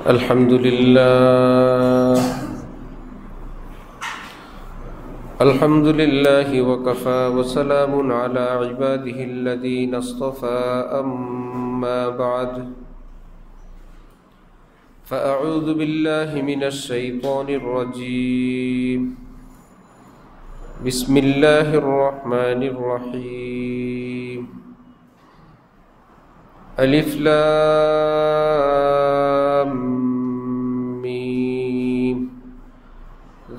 الحمد لله وكفى وسلام على عباده الذين اصطفى أما بعد فأعوذ بالله من الشيطان الرجيم بسم الله الرحمن الرحيم ألف لام ميم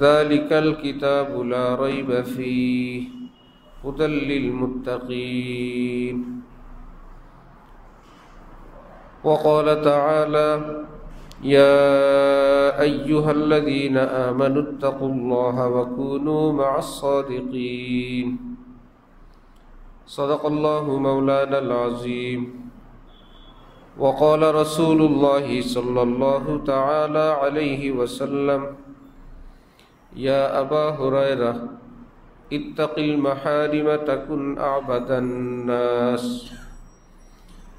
ذلك الكتاب لا ريب فيه هدى للمتقين وقال تعالى يا أيها الذين آمنوا اتقوا الله وكونوا مع الصادقين صدق الله مولانا العظيم وقال رسول الله صلى الله تعالى عليه وسلم يا أبا هريرة اتق المحارم تكن أعبد الناس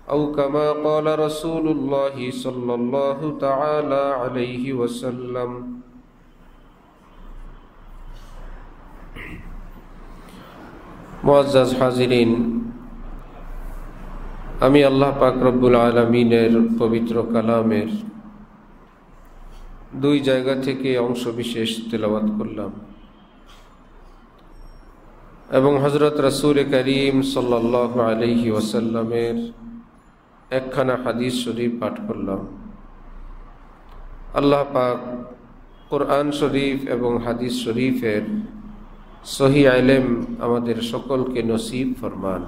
أو كما قال رسول الله صلى الله تعالى عليه وسلم মুআজ্জাজ হাজিরিন, আমি আল্লাহ পাক রব্বুল আলামিনের পবিত্র কালামের দুই জায়গা থেকে অংশ বিশেষ তেলাওয়াত করলাম এবং হযরত রাসূল করিম সাল্লাল্লাহু আলাইহি ওয়াসাল্লামের একখানা হাদিস শরীফ পাঠ করলাম। আল্লাহ পাক কোরআন শরীফ এবং হাদিস শরীফের সহিহ ইলম আমাদের সকলকে নসিব ফরমান।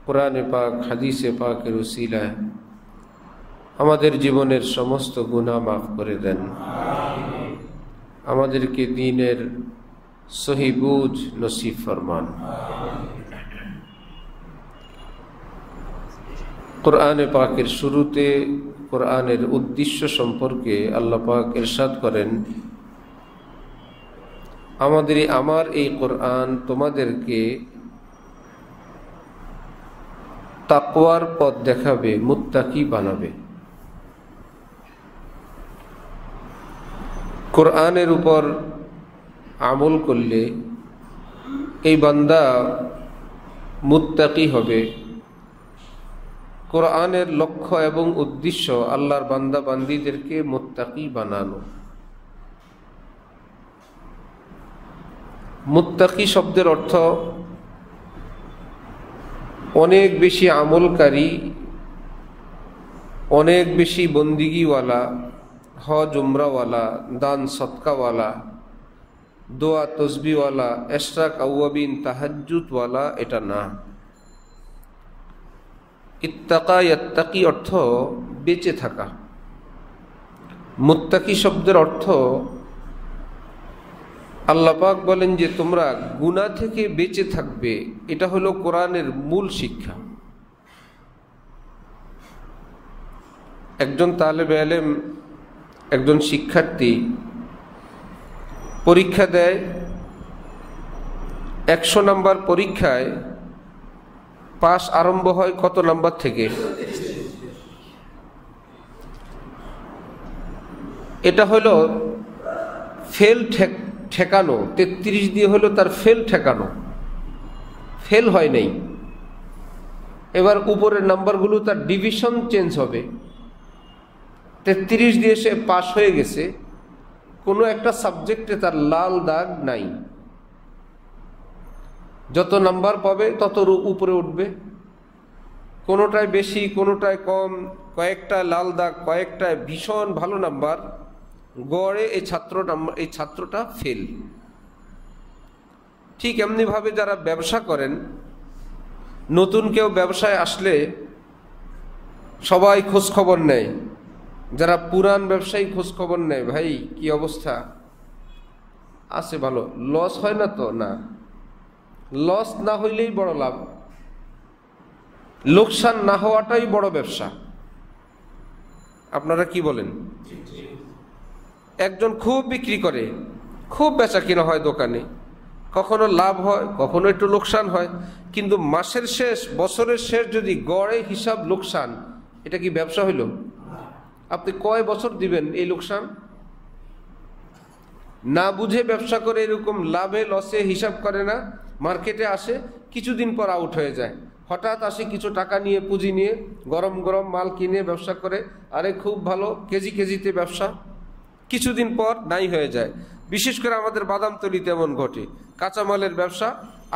কোরআনে পাক হাদিসে পাকের উসিলায় আমাদের জীবনের সমস্ত গুনাহ মাফ করে দেন, আমাদেরকে দ্বীনের সহি বুঝ নসিব ফরমান। কোরআনে পাকের শুরুতে কোরআনের উদ্দেশ্য সম্পর্কে আল্লাহ পাক ইরশাদ করেন, আমার এই কোরআন তোমাদেরকে তাকওয়ার পথ দেখাবে, মুত্তাকি বানাবে। কোরআনের উপর আমল করলে এই বান্দা মুত্তাকি হবে। কোরআনের লক্ষ্য এবং উদ্দেশ্য আল্লাহর বান্দা বান্দীদেরকে মুত্তাকি বানানো। মুত্তাকি শব্দের অর্থ অনেক বেশি আমলকারী, অনেক বেশি বন্দিগিওয়ালা, হজ উমরাওয়ালা, দান সদকাওয়ালা, দোয়া তসবিওয়ালা, ইশরাক আউয়াবিন তাহাজ্জুদওয়ালা এটা না। ইত্তাকা ইয়াত্তাকি অর্থ বেঁচে থাকা। মুত্তাকি শব্দের অর্থ আল্লাহ পাক বলেন যে তোমরা গুনাহ থেকে বেঁচে থাকবে। এটা হলো কোরআনের মূল শিক্ষা। একজন তালেবে ইলম, একজন শিক্ষার্থী পরীক্ষা দেয়। 100 নাম্বার পরীক্ষায় পাস আরম্ভ হয় কত নাম্বার থেকে? এটা হলো ফেল ঠেকানো। 33 দিয়ে হলো তার ফেল ঠেকানো, ফেল হয় নাই। এবার উপরের নাম্বারগুলো তার ডিভিশন চেঞ্জ হবে। 33 দিয়ে সে পাস হয়ে গেছে, কোনো একটা সাবজেক্টে তার লাল দাগ নাই। যত নাম্বার পাবে তত উপরে উঠবে, কোনোটায় বেশি কোনোটায় কম, কয়েকটা লাল দাগ, কয়েকটা ভীষণ ভালো নাম্বার, গড়ে এই ছাত্রটা ফেল। ঠিক এমনিভাবে যারা ব্যবসা করেন, নতুন কেউ ব্যবসায় আসলে সবাই খোঁজ খবর নেয়। যারা পুরান ব্যবসায়ী খোঁজ খবর নেয়, ভাই কি অবস্থা আছে, ভালো, লস হয় না তো? না, লস না হইলেই বড় লাভ, লোকসান না হওয়াটাই বড় ব্যবসা। আপনারা কি বলেন? একজন খুব বিক্রি করে, খুব বেচা কিনা হয় দোকানে, কখনো লাভ হয়, কখনো একটু লোকসান হয়, কিন্তু মাসের শেষ, বছরের শেষ যদি গড়ে হিসাব লোকসান, এটা কি ব্যবসা হইল? আপনি কয় বছর দিবেন এই লোকসান? না বুঝে ব্যবসা করে এরকম লাভে লসে হিসাব করে না, মার্কেটে আসে, কিছুদিন পর আউট হয়ে যায়। হঠাৎ আসে কিছু টাকা নিয়ে, পুঁজি নিয়ে, গরম গরম মাল কিনে ব্যবসা করে, আরে খুব ভালো, কেজি কেজিতে ব্যবসা, কিছুদিন পর নাই হয়ে যায়। বিশেষ করে আমাদের বাদামতলিতে এমন ঘটে, কাঁচামালের ব্যবসা,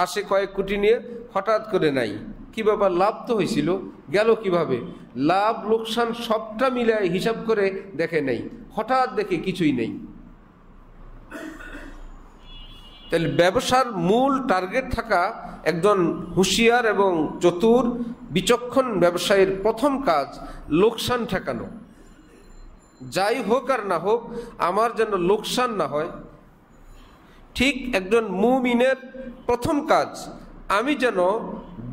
আসে কয়েক কোটি নিয়ে, হঠাৎ করে নাই। কি ব্যাপার, লাভ তো হয়েছিল, গেল কিভাবে? লাভ লোকসান সবটা মিলায় হিসাব করে দেখে নেই, হঠাৎ দেখে কিছুই নেই। তাহলে ব্যবসার মূল টার্গেট থাকা একজন হুঁশিয়ার এবং চতুর বিচক্ষণ ব্যবসায়ীর প্রথম কাজ লোকসান ঠেকানো। যাই হোক আর না হোক, আমার যেন লোকসান না হয়। ঠিক একজন মুমিনের প্রথম কাজ, আমি যেন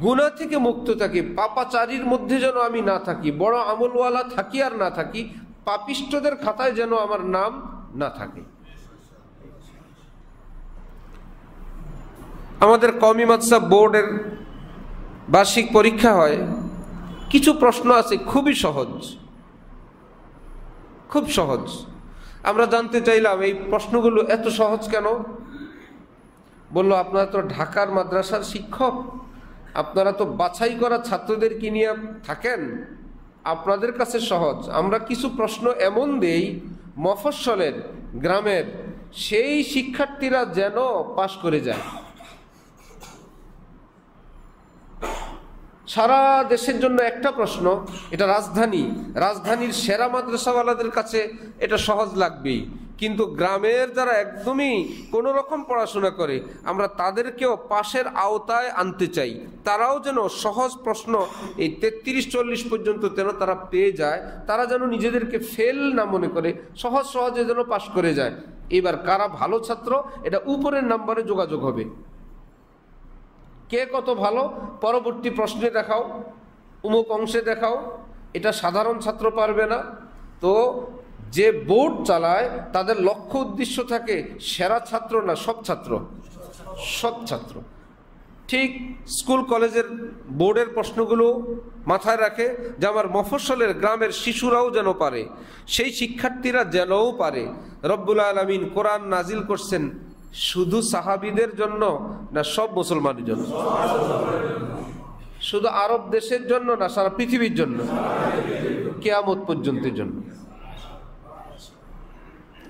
গুনাহ থেকে মুক্ত থাকি, পাপাচারীর মধ্যে যেন আমি না থাকি, বড় আমলওয়ালা থাকি আর না থাকি, পাপিষ্ঠদের খাতায় যেন আমার নাম না থাকে। আমাদের কওমি মাদ্রাসা বোর্ডের বার্ষিক পরীক্ষা হয়, কিছু প্রশ্ন আছে খুবই সহজ, খুব সহজ। আমরা জানতে চাইলাম এই প্রশ্নগুলো এত সহজ কেন? বললো, আপনারা তো ঢাকার মাদ্রাসার শিক্ষক, আপনারা তো বাছাই করা ছাত্রদেরকে নিয়ে থাকেন, আপনাদের কাছে সহজ। আমরা কিছু প্রশ্ন এমন দেই মফস্বলের, গ্রামের, সেই শিক্ষার্থীরা যেন পাশ করে যায়। সারা দেশের জন্য একটা প্রশ্ন, এটা রাজধানীর সেরা মাদ্রাসাওয়ালাদের কাছে এটা সহজ লাগবেই, কিন্তু গ্রামের যারা একদমই কোনো রকম পড়াশোনা করে, আমরা তাদেরকেও পাশের আওতায় আনতে চাই। তারাও যেন সহজ প্রশ্ন এই 33-40 পর্যন্ত যেন তারা পেয়ে যায়, তারা যেন নিজেদেরকে ফেল না মনে করে, সহজে যেন পাশ করে যায়। এবার কারা ভালো ছাত্র, এটা উপরের নাম্বারে যোগাযোগ হবে। কে কত ভালো পরবর্তী প্রশ্নে দেখাও, অমুক অংশে দেখাও, এটা সাধারণ ছাত্র পারবে না। তো যে বোর্ড চালায় তাদের লক্ষ্য উদ্দেশ্য থাকে সেরা ছাত্র না সব ছাত্র। ঠিক স্কুল কলেজের বোর্ডের প্রশ্নগুলো মাথায় রাখে যে আমার মফস্বলের গ্রামের শিশুরাও যেন পারে, সেই শিক্ষার্থীরা যেনও পারে। রব্বুল আলামিন কোরআন নাজিল করছেন শুধু সাহাবীদের জন্য না সব মুসলমানের জন্য? শুধু আরব দেশের জন্য না সারা পৃথিবীর জন্য? কিয়ামত পর্যন্তের জন্য।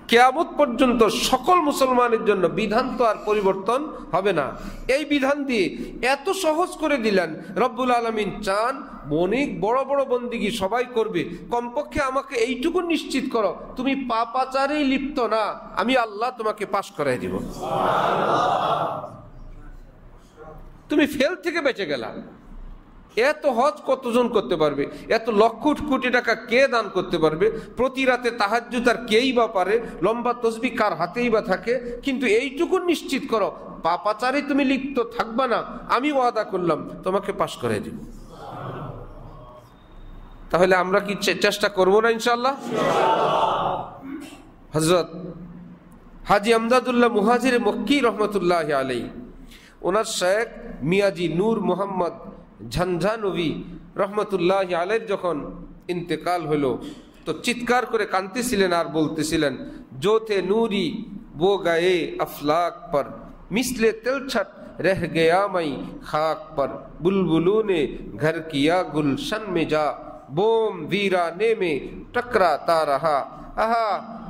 কিয়ামত পর্যন্ত সকল মুসলমানের জন্য বিধান তো আর পরিবর্তন হবে না। এই বিধান দিয়ে এত সহজ করে দিলেন রব্বুল আলামিন। চান অনেক বড় বড় বন্দিগি সবাই করবে, কমপক্ষে আমাকে এইটুকু নিশ্চিত করো তুমি পাপাচারেই লিপ্ত না, আমি আল্লাহ তোমাকে পাশ করাই দিব। তুমি ফেল থেকে বেঁচে গেলা। এত হজ কতজন করতে পারবে? এত লক্ষ কোটি টাকা কে দান করতে পারবে? প্রতি রাতে তাহাজ্জুদ আর কেই বা পারে? লম্বা তসবিহ কার হাতেই বা থাকে? কিন্তু এইটুকু নিশ্চিত করো পাপাচারে তুমি লিপ্ত থাকবা না, আমি ওয়াদা করলাম তোমাকে পাশ করে দিব। তাহলে আমরা কি চেষ্টা করবো না ইনশাআল্লাহ? হযরত হাজী আমদাদুল্লাহ মুহাজির মক্কি রহমতুল্লাহ আলাইহি, ওনার শেখ মিয়াজি নূর মোহাম্মদ ঝঞ্ঝানবী রহমতুল্লাহ আলাইহির যখন ইন্তেকাল হলো তো চিৎকার করে কাঁদতেছিলেন আর বলতেছিলেন, जो थे नूरी वो गए अफलाक पर, मिसले तिलछट रह गया मैं खाक पर, बुलबुलों ने घर किया गुलशन में जा, बोम वीराने में टकराता रहा। আহা,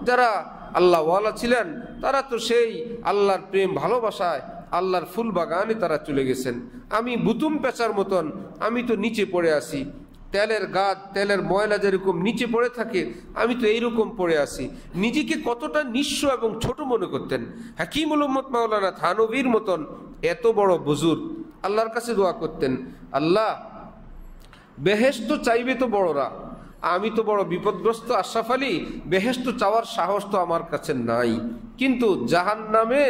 যারা আল্লাহ ওয়ালা ছিলেন তারা তো সেই আল্লাহর প্রেম ভালোবাসায় আল্লাহর ফুল বাগানে তারা চলে গেছেন। আমি বুতুম পেঁচার মতন আমি তো নিচে পড়ে আছি, তেলের গাদ, তেলের ময়লা যেরকম নিচে পড়ে থাকে আমি তো এইরকম পড়ে আছি। নিজেকে কতটা নিঃস্ব এবং ছোট মনে করতেন। হাকিমুল উম্মত মাওলানা থানভীর মতন এত বড় বুজুর্গ আল্লাহর কাছে দোয়া করতেন, আল্লাহ বেহেশত চাইবে তো বড়রা, আমি তো বড় বিপদগ্রস্ত আশরাফ আলী, বেহেশত চাওয়ার সাহস তো আমার কাছে নাই, কিন্তু জাহান্নামে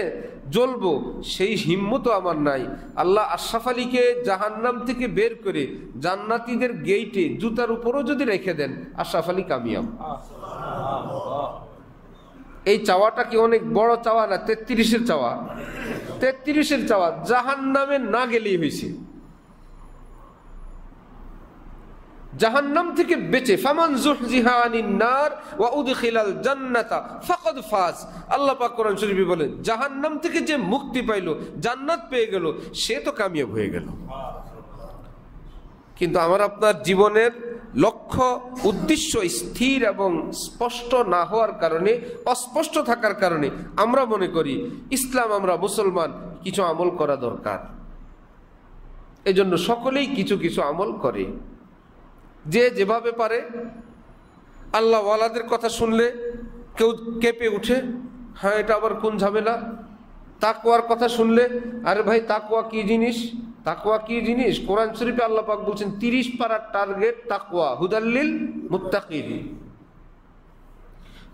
জ্বলবো সেই হিম্মতও আমার নাই। আল্লাহ আশরাফ আলীকে জাহান্নাম থেকে বের করে জান্নাতীদের গেইটে জুতার উপরও যদি রেখে দেন আশরাফ আলী কামিয়াব। এই চাওয়াটা কি অনেক বড় চাওয়া না? 33-এর চাওয়া, 33-এর চাওয়া, জাহান্নামে না গেলেই হয়েছে। জাহান্নাম থেকে বেঁচে, ফামান যুহজিহা আনিন নার ওয়া উদখিলাল জান্নাতা ফাকাদ ফাজ। আল্লাহ পাক কোরআন শরীফে বলেন, জাহান্নাম থেকে যে মুক্তি পাইল, জান্নাত পেয়ে গেল, সে তো কামিয়াব হয়ে গেল। কিন্তু আমার আপনার জীবনের লক্ষ্য উদ্দেশ্য স্থির এবং স্পষ্ট না হওয়ার কারণে, অস্পষ্ট থাকার কারণে আমরা মনে করি ইসলাম, আমরা মুসলমান, কিছু আমল করা দরকার। এজন্য সকলেই কিছু কিছু আমল করে, যে যেভাবে পারে। আল্লাহ ওয়ালাদের কথা শুনলে কেউ কেঁপে উঠে, হ্যাঁ এটা আবার কোন ঝামেলা। তাকওয়ার কথা শুনলে, আরে ভাই তাকওয়া কি জিনিস, তাকওয়া কি জিনিস। কোরআন শরীফে আল্লাহ পাক বলছেন 30 পারার টার্গেট তাকওয়া, হুদাল্লিল মুত্তাকিন।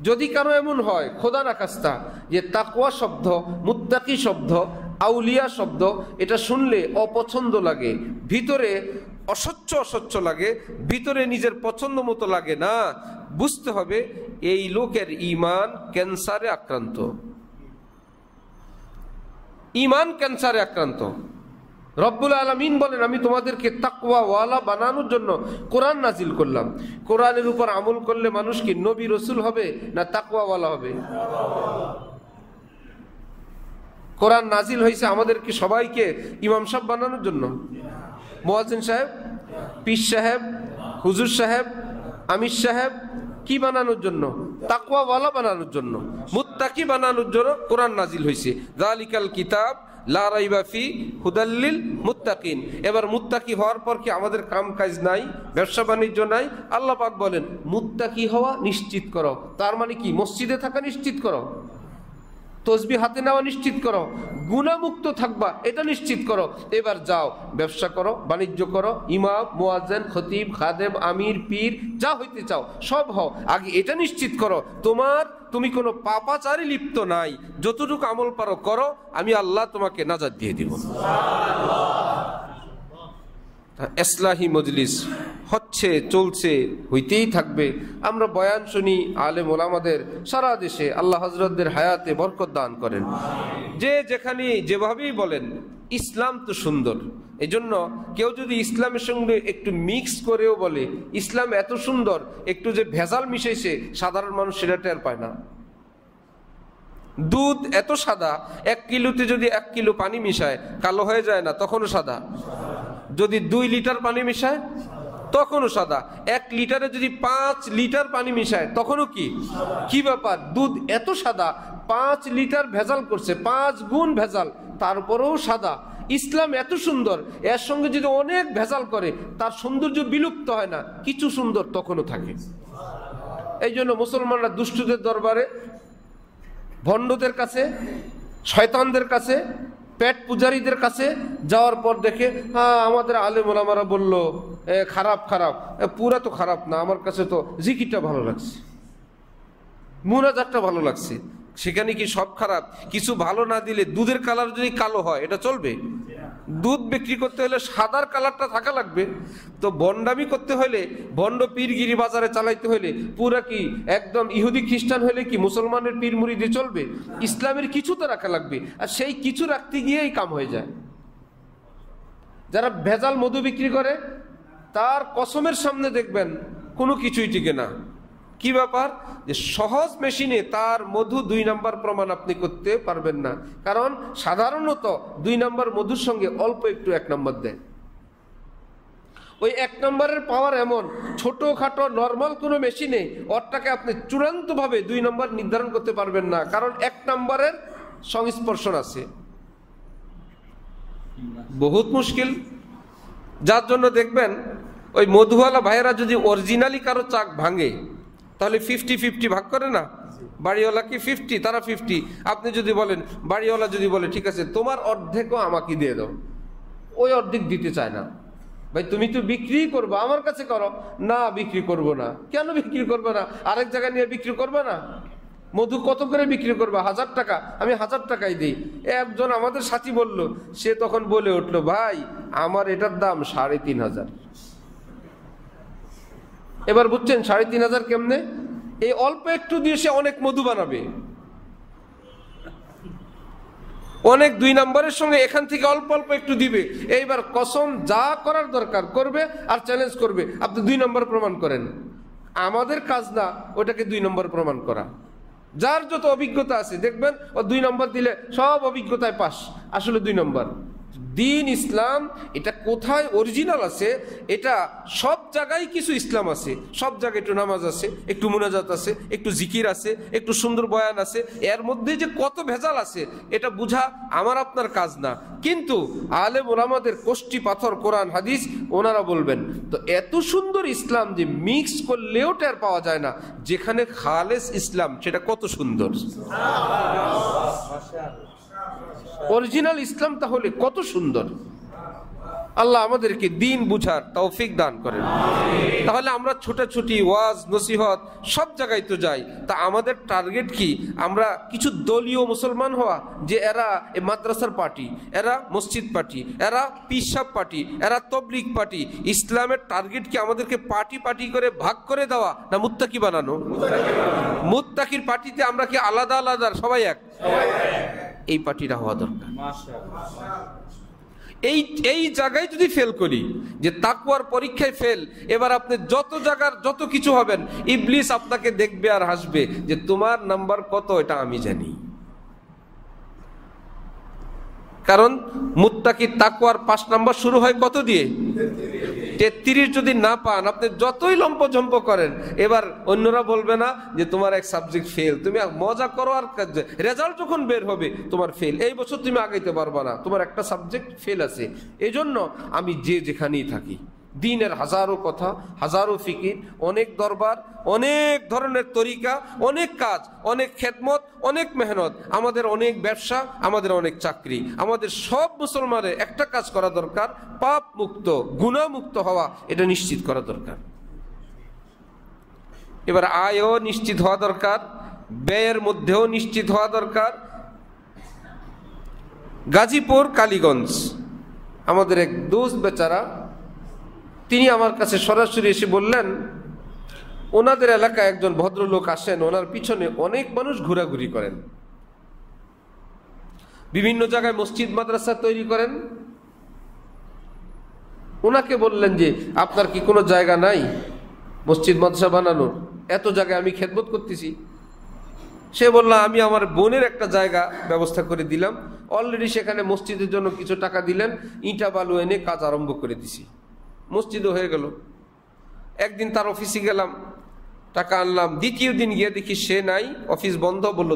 যদি কারো এমন হয় খোদা না খাস্তা যে তাকওয়া শব্দ, মুত্তাকি শব্দ, আউলিয়া শব্দ, এটা শুনলে অপছন্দ লাগে, ভিতরে অসচ্ছ অসচ্ছ লাগে, ভিতরে নিজের পছন্দ মতো লাগে না, বুঝতে হবে এই লোকের ঈমান ক্যান্সারে আক্রান্ত, ঈমান ক্যান্সারে আক্রান্ত। রব্বুল আলামিন বলেন, আমি তোমাদেরকে তাকওয়া ওয়ালা বানানোর জন্য কোরআন নাজিল করলাম। কোরআনের উপর আমল করলে মানুষ কি নবী রসুল হবে না তাকওয়া ওয়ালা হবে? কোরআন নাজিল হয়েছে আমাদেরকে সবাইকে ইমাম সাহেব বানানোর জন্য, মুয়াজ্জিন সাহেব, পীর সাহেব, হুজুর সাহেব, আমির সাহেব, কি বানানোর জন্য? তাকওয়া ওয়ালা বানানোর জন্য, মুত্তাকি বানানোর জন্য কোরআন নাজিল হয়েছে। যালিকাল কিতাব লা রাইবা ফি হুদাল্লিল মুত্তাকিন। এবার মুত্তাকি হওয়ার পর কি আমাদের কাম কাজ নাই, ব্যবসা বাণিজ্য নাই? আল্লাহ পাক বলেন মুত্তাকি হওয়া নিশ্চিত করো। তার মানে কি? মসজিদে থাকা নিশ্চিত করো, তসবিহ হাতে নেওয়া নিশ্চিত করো, গুনাহমুক্ত থাকবা এটা নিশ্চিত করো। এবার যাও ব্যবসা করো, বাণিজ্য করো, ইমাম, মুয়াজ্জিন, খতিব, খাদেম, আমির, পীর, যা হইতে চাও সব হও। আগে এটা নিশ্চিত করো তুমি কোনো পাপাচারে লিপ্ত নাই। যতটুকু আমল পারো করো, আমি আল্লাহ তোমাকে নাজাত দিয়ে দিব। ইসলাহি মজলিস হচ্ছে, চলছে, হইতেই থাকবে। আমরা বয়ান শুনি আলেম ওলামাদের সারা দেশে। আল্লাহ হযরতদের হায়াতে বরকত দান করেন। যে যেখানে যেভাবেই বলেন ইসলাম তো সুন্দর। এই জন্য কেউ যদি ইসলামের সঙ্গে একটু মিক্স করেও বলে ইসলাম এত সুন্দর, একটু যে ভেজাল মিশাইছে, সাধারণ মানুষ সেটা টের পায় না। দুধ এত সাদা, 1 কিলোতে যদি 1 কিলো পানি মিশায় কালো হয়ে যায় না? তখনও সাদা। যদি 2 লিটার পানি মিশায় তখনও সাদা। 1 লিটারে যদি 5 লিটার পানি মিশায় তখনও কি ব্যাপার? দুধ এত সাদা, 5 লিটার ভেজাল করছে, 5 গুণ ভেজাল, তারপরেও সাদা। ইসলাম এত সুন্দর, এর সঙ্গে যদি অনেক ভেজাল করে তার সৌন্দর্য বিলুপ্ত হয় না, কিছু সুন্দর তখনও থাকে। এই জন্য মুসলমানরা দুষ্টদের দরবারে, ভণ্ডদের কাছে, শয়তানদের কাছে, পেট পূজারীদের কাছে যাওয়ার পর দেখে, হ্যাঁ আমাদের আলেম ওলামারা বললো খারাপ, পুরা তো খারাপ না, আমার কাছে তো জিকিরটা ভালো লাগছে, মুনাজাতটা ভালো লাগছে। সেখানে কি সব খারাপ? কিছু ভালো না দিলে দুধের কালার যদি কালো হয় এটা চলবে? দুধ বিক্রি করতে হলে সাদার কালারটা থাকা লাগবে। তো বন্ডামি করতে হলে, ভণ্ড পীরগিরি বাজারে চালাইতে হলে পুরা কি একদম ইহুদি খ্রিস্টান হলে কি মুসলমানের পীর মুরিদি চলবে? ইসলামের কিছু তো রাখা লাগবে, আর সেই কিছু রাখতে গিয়েই কাম হয়ে যায়। যারা ভেজাল মধু বিক্রি করে তার কসমের সামনে দেখবেন কোনো কিছুই টিকে না। কি ব্যাপার? যে সহজ মেশিনে তার মধু 2 নাম্বার প্রমাণ আপনি করতে পারবেন না, কারণ সাধারণত 2 নাম্বার মধুর সঙ্গে অল্প একটু 1 নাম্বার দেয়। ওই 1 নম্বরের পাওয়ার এমন, ছোটখাটো নর্মাল কোনো মেশিনে ওরটাকে আপনি চূড়ান্তভাবে 2 নম্বর নির্ধারণ করতে পারবেন না, কারণ 1 নম্বরের সংস্পর্শন আছে। বহুত মুশকিল। যার জন্য দেখবেন ওই মধুওয়ালা ভাইয়েরা যদি অরিজিনালি কারো চাক ভাঙে তাহলে 50-50 ভাগ করে না? বাড়িওয়ালা কি 50, তারা 50। আপনি যদি বলেন, বাড়িওয়ালা যদি বলে ঠিক আছে তোমার অর্ধেকও আমাকে দিয়ে দাও, ওই অর্ধেক দিতে চায় না। ভাই তুমি তো বিক্রি করবো, আমার কাছে করো না। বিক্রি করব না। কেন বিক্রি করবে না? আরেক জায়গায় নিয়ে বিক্রি করবে না? মধু কত করে বিক্রি করবে? 1000 টাকা। আমি 1000 টাকাই দিই। একজন আমাদের সাথী বলল, সে তখন বলে উঠলো, ভাই আমার এটার দাম 3500। এবার বুঝছেন 3500 কেমনে? এই অল্প একটু দিয়ে সে অনেক মধু বানাবে। অনেক 2 নম্বরের সঙ্গে এখান থেকে অল্প অল্প একটু দিবে, এইবার কসম যা করার দরকার করবে আর চ্যালেঞ্জ করবে, আপনি 2 নম্বর প্রমাণ করেন। আমাদের কাজ না ওটাকে 2 নম্বর প্রমাণ করা। যার যত অভিজ্ঞতা আছে দেখবেন ও 2 নম্বর দিলে সব অভিজ্ঞতায় পাস, আসলে 2 নম্বর। দিন ইসলাম এটা কোথায় অরিজিনাল আছে, এটা সব জায়গায় কিছু ইসলাম আছে, সব জায়গায় একটু নামাজ আছে, একটু মুনাজাত আছে, একটু জিকির আছে, একটু সুন্দর বয়ান আছে, এর মধ্যে যে কত ভেজাল আছে এটা বুঝা আমার আপনার কাজ না। কিন্তু আলেম ওলামাদের কোষ্টি পাথর কোরআন হাদিস ওনারা বলবেন। তো এত সুন্দর ইসলাম যে মিক্স করলেও টের পাওয়া যায় না, যেখানে খালেস ইসলাম সেটা কত সুন্দর। অরিজিনাল ইসলাম তাহলে কত সুন্দর। আল্লাহ আমাদেরকে দিন বুঝার তৌফিক দান করেন। তাহলে আমরা ছোটাছুটি ওয়াজ নসিহত সব জায়গায় তো যাই, তা আমাদের টার্গেট কি? আমরা কিছু দলীয় মুসলমান হওয়া, যে এরা মাদ্রাসার পার্টি, এরা মসজিদ পার্টি, এরা পিসাব পার্টি, এরা তবলিগ পার্টি। ইসলামের টার্গেট কি আমাদেরকে পার্টি পার্টি করে ভাগ করে দেওয়া, না মুত্তাকি বানানো? মুত্তাকির পার্টিতে আমরা কি আলাদা আলাদা সবাই এক? এই পার্টিটা হওয়া দরকার। এই জায়গায় যদি ফেল করি, যে তাকওয়ার পরীক্ষায় ফেল, এবার আপনি যত জায়গার যত কিছু হবেন, ইবলিস আপনাকে দেখবে আর হাসবে যে তোমার নাম্বার কত এটা আমি জানি। কারণ মুত্তাকির তাকওয়ার 5 নাম্বার শুরু হয় কত দিয়ে? 33 যদি না পান, আপনি যতই লম্পঝম্প করেন, এবার অন্যরা বলবে না যে তোমার এক সাবজেক্ট ফেল, তুমি মজা করো, আর রেজাল্ট যখন বের হবে তোমার ফেল, এই বছর তুমি আগাইতে পারবা না, তোমার একটা সাবজেক্ট ফেল আছে। এই জন্য আমি যেখানেই থাকি, দিনের হাজারো কথা, হাজারো ফিকির, অনেক দরবার, অনেক ধরনের তরিকা, অনেক কাজ, অনেক খেদমত, অনেক মেহনত, আমাদের অনেক ব্যবসা, আমাদের অনেক চাকরি, আমাদের সব মুসলমানের একটা কাজ করা দরকার, পাপ মুক্ত গুনাহ মুক্ত হওয়া, এটা নিশ্চিত করা দরকার। এবার আয়ও নিশ্চিত হওয়া দরকার, ব্যয়ের মধ্যেও নিশ্চিত হওয়া দরকার। গাজীপুর কালীগঞ্জ আমাদের এক দোস্ত বেচারা, তিনি আমার কাছে সরাসরি এসে বললেন, ওনাদের এলাকায় একজন ভদ্রলোক আসেন, ওনার পিছনে অনেক মানুষ ঘোরাঘুরি করেন, বিভিন্ন জায়গায় মসজিদ মাদ্রাসা তৈরি করেন। ওনাকে বললেন যে আপনার কি কোনো জায়গা নাই মসজিদ মাদ্রাসা বানানোর? এত জায়গায় আমি খেদমত করতেছি। সে বলল, আমি আমার বোনের একটা জায়গা ব্যবস্থা করে দিলাম, অলরেডি সেখানে মসজিদের জন্য কিছু টাকা দিলেন, ইটা বালু এনে কাজ আরম্ভ করে দিছি, মসজিদও হয়ে গেল। একদিন তার অফিসে গেলাম, টাকা আনলাম। দ্বিতীয় দিন গিয়ে দেখি সে নাই, অফিস বন্ধ। বলল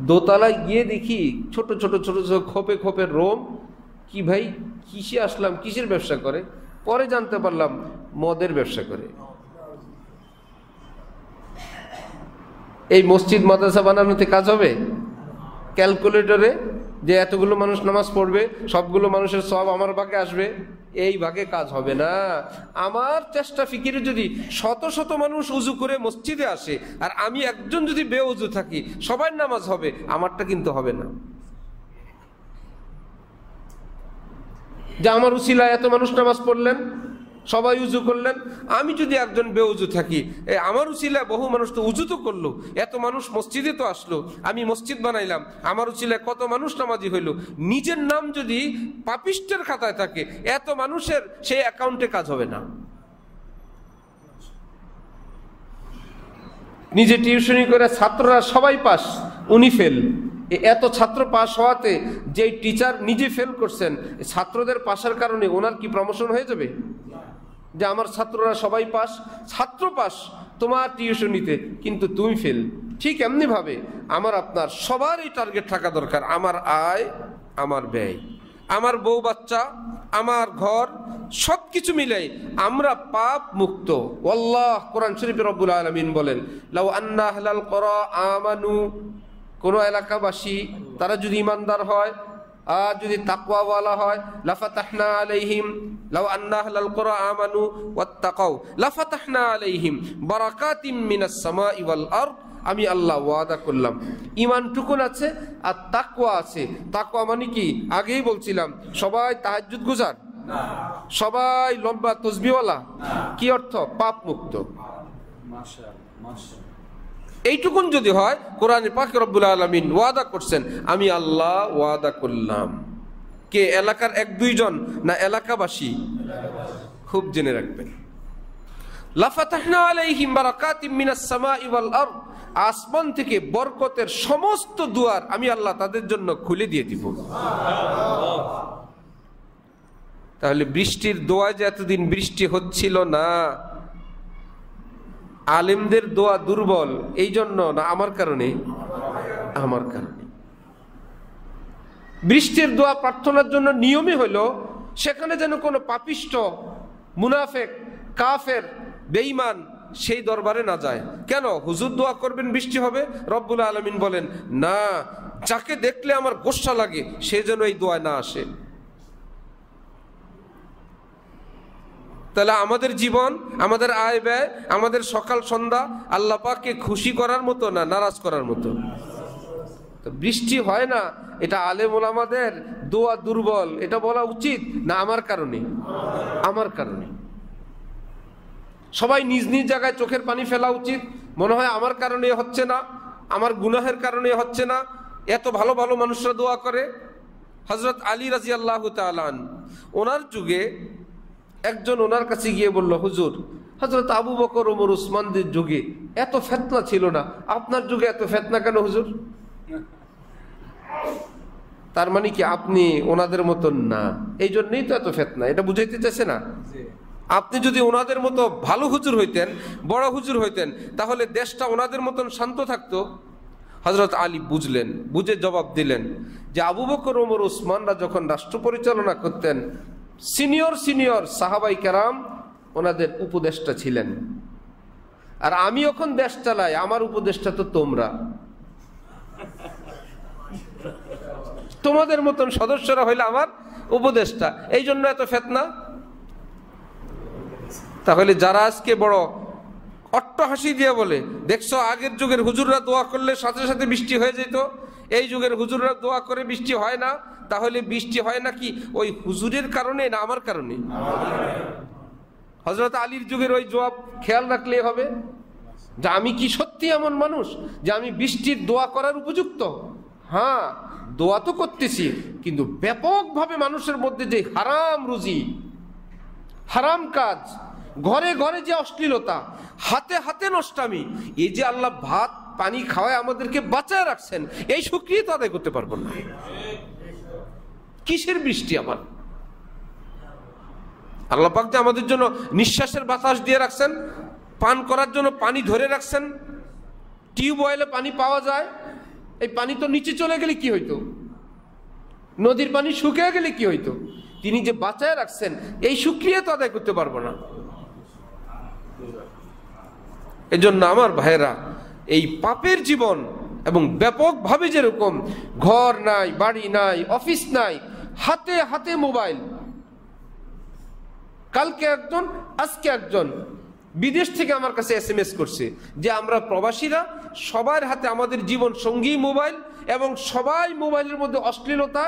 দোতলায় গিয়ে দেখি ছোট ছোট ছোট ছোট খোপে খোপে রোম। কি ভাই, কিসে আসলাম, কিসের ব্যবসা করে? পরে জানতে পারলাম মদের ব্যবসা করে। এই মসজিদ মাদ্রাসা বানানোতে কাজ হবে? ক্যালকুলেটরে যে এতগুলো মানুষ নামাজ পড়বে, সবগুলো মানুষের সব আমার ভাগে আসবে, এই ভাগে কাজ হবে না। আমার চেষ্টা ফিকিরে যদি শত শত মানুষ উজু করে মসজিদে আসে, আর আমি একজন যদি বেউজু থাকি, সবার নামাজ হবে, আমারটা কিন্তু হবে না। যে আমার উসিলায় এত মানুষ নামাজ পড়লেন, সবাই উজু করলেন, আমি যদি একজন বেউজু থাকি, আমার উসিলায় বহু মানুষ তো উজু তো করলো, এত মানুষ মসজিদে তো আসলো, আমি মসজিদ বানাইলাম, আমার উসিলায় কত মানুষ নামাজি হইল। নিজের নাম যদি পাপিষ্টের খাতায় থাকে, এত মানুষের সেই অ্যাকাউন্টে কাজ হবে না। নিজে টিউশনি করে ছাত্ররা সবাই পাস, উনি ফেল। এত ছাত্র পাস হওয়াতে যে টিচার নিজে ফেল করছেন, ছাত্রদের পাশের কারণে ওনার কি প্রমোশন হয়ে যাবে? যে আমার ছাত্ররা সবাই পাস, ছাত্র পাস তোমার টিউশনিতে, কিন্তু তুমি ফেল। ঠিক এমনি ভাবে আমার আপনার সবারই টার্গেট থাকা দরকার, আমার আয়, আমার ব্যয়, আমার বউ বাচ্চা, আমার ঘর, সবকিছু মিলাই আমরা পাপ মুক্ত। আল্লাহ কোরআন শরীফে রব্বুল আলামিন বলেন, লাউ আন্না আহলাল কুরা আমানু, কোন এলাকাবাসী তারা যদি ইমানদার হয় আর যদি তাকওয়াওয়ালা হয়, লাফাতাহনা আলাইহিম, লাউ আন্না আহলাল কুরা আমানু ওয়াত্তাকাউ লাফাতাহনা আলাইহিম বারাকাতিম মিনাস সামাই ওয়াল আরদ। আমি আল্লাহ ওয়াদা করলাম, ইমানটুকুন আছে আর তাকওয়া আছে। তাকওয়া মানে কি? আগেই বলছিলাম, সবাই তাহাজ্জুদ গুজার, সবাই লম্বা তসবিহওয়ালা। কি অর্থ? পাপ মুক্ত। এইটুকুন যদি হয়, কোরআনে পাকে রব্বুল আলামিন ওয়াদা করছেন, আমি আল্লাহ ওয়াদা করলাম। কে? এলাকার 1-2 জন না এলাকাবাসী? খুব জেনে রাখবেন, লাফাতাহনা আলাইহিম বারাকাতিম মিনাস সামাই ওয়াল আরদ, আসমান থেকে বরকতের সমস্ত দুয়ার আমি আল্লাহ তাদের জন্য খুলে দিয়ে দিব। তাহলে বৃষ্টির দোয়া যে এতদিন বৃষ্টি হচ্ছিল না, আলেমদের দোয়া দুর্বল এই জন্য না, আমার কারণে? আমার কারণে। বৃষ্টির দোয়া প্রার্থনার জন্য নিয়মই হলো সেখানে যেন কোনো পাপিষ্ট, মুনাফেক, কাফের, বেঈমান সেই দরবারে না যায়। কেন? হুজুর দোয়া করবেন বৃষ্টি হবে? রব্বুল আলামিন বলেন না, যাকে দেখলে আমার গোসা লাগে সে যেন এই দোয়া না আসে। তাহলে আমাদের জীবন, আমাদের আয় ব্যয়, আমাদের সকাল সন্ধ্যা আল্লাহ পাককে খুশি করার মতো না নারাজ করার মতো? তো বৃষ্টি হয় না, এটা আলেম ওলামাদের দোয়া দুর্বল এটা বলা উচিত না আমার কারণে? আমার কারণে। সবাই নিজ নিজ জায়গায় চোখের পানি ফেলা উচিত, মনে হয় আমার কারণে হচ্ছে না, আমার গুনাহের কারণে হচ্ছে না। এত ভালো ভালো মানুষরা দোয়া করে। হযরত আলী রাদিয়াল্লাহু তাআলা আনহু, ওনার যুগে একজন ওনার কাছে গিয়ে বলল, হুজুর, হযরত আবু বকর, ওমর, উসমানদের যুগে এত ফিতনা ছিল না, আপনার যুগে এত ফিতনা কেন হুজুর? তার মানে কি আপনি ওনাদের মতন না, এই জন্যই তো এত ফিতনা, এটা বুঝাইতে চাইছে না? আপনি যদি ওনাদের মতো ভালো হুজুর হইতেন, বড় হুজুর হইতেন, তাহলে দেশটা ওনাদের মতন শান্ত থাকতো। হযরত আলী বুঝলেন, বুঝে জবাব দিলেন যে আবু বকর, ওমর, উসমানরা যখন রাষ্ট্র পরিচালনা করতেন, সিনিয়র সিনিয়র সাহাবাই কেরাম ওনাদের উপদেষ্টা ছিলেন, আর আমি এখন দেশ চালাই, আমার উপদেষ্টা তো তোমরা, তোমাদের মতন সদস্যরা হইলে আমার উপদেষ্টা, এই জন্য এত ফিতনা। তাহলে যারা আজকে বড় অট্টহাসি দিয়ে বলে, দেখছো আগের যুগের হুজুররা দোয়া করলে সাথে সাথে বৃষ্টি হয়ে যেত, এই যুগের হুজুররা দোয়া করে বৃষ্টি হয় না, তাহলে বৃষ্টি হয় নাকি ওই হুজুরের কারণে না আমার কারণে? হযরত আলীর যুগের ওই জবাব খেয়াল রাখলে হবে যে আমি কি সত্যি এমন মানুষ যে আমি বৃষ্টির দোয়া করার উপযুক্ত? হ্যাঁ, দোয়া তো করতেছি, কিন্তু ব্যাপকভাবে মানুষের মধ্যে যে হারাম রুজি, হারাম কাজ, ঘরে ঘরে যে অশ্লীলতা, হাতে হাতে নষ্টামি, এই যে আল্লাহ ভাত পানি খাওয়ায় আমাদেরকে বাঁচায় রাখছেন, এই শুকরিয়া তো আদায় করতে পারবো না। কিসের বৃষ্টি আমার? আল্লাহ পাক যে আমাদের জন্য নিঃশ্বাসের বাতাস দিয়ে রাখছেন, পান করার জন্য পানি ধরে রাখছেন, টিউবওয়েলে পানি পাওয়া যায়, এই পানি তো নিচে চলে গেলে কি হইতো? নদীর পানি শুকিয়ে গেলে কি হইতো? তিনি যে বাঁচায় রাখছেন, এই শুকরিয়া তো আদায় করতে পারবো না। এজন্য আমার ভাইরা, এই পাপের জীবন এবং ব্যাপকভাবে যেরকম ঘর নাই, বাড়ি নাই, অফিস নাই, হাতে হাতে মোবাইল, কালকে একজন, আজকে একজন বিদেশ থেকে আমার কাছে SMS করছে যে আমরা প্রবাসীরা সবার হাতে আমাদের জীবন সঙ্গী মোবাইল, এবং সবাই মোবাইলের মধ্যে অশ্লীলতা,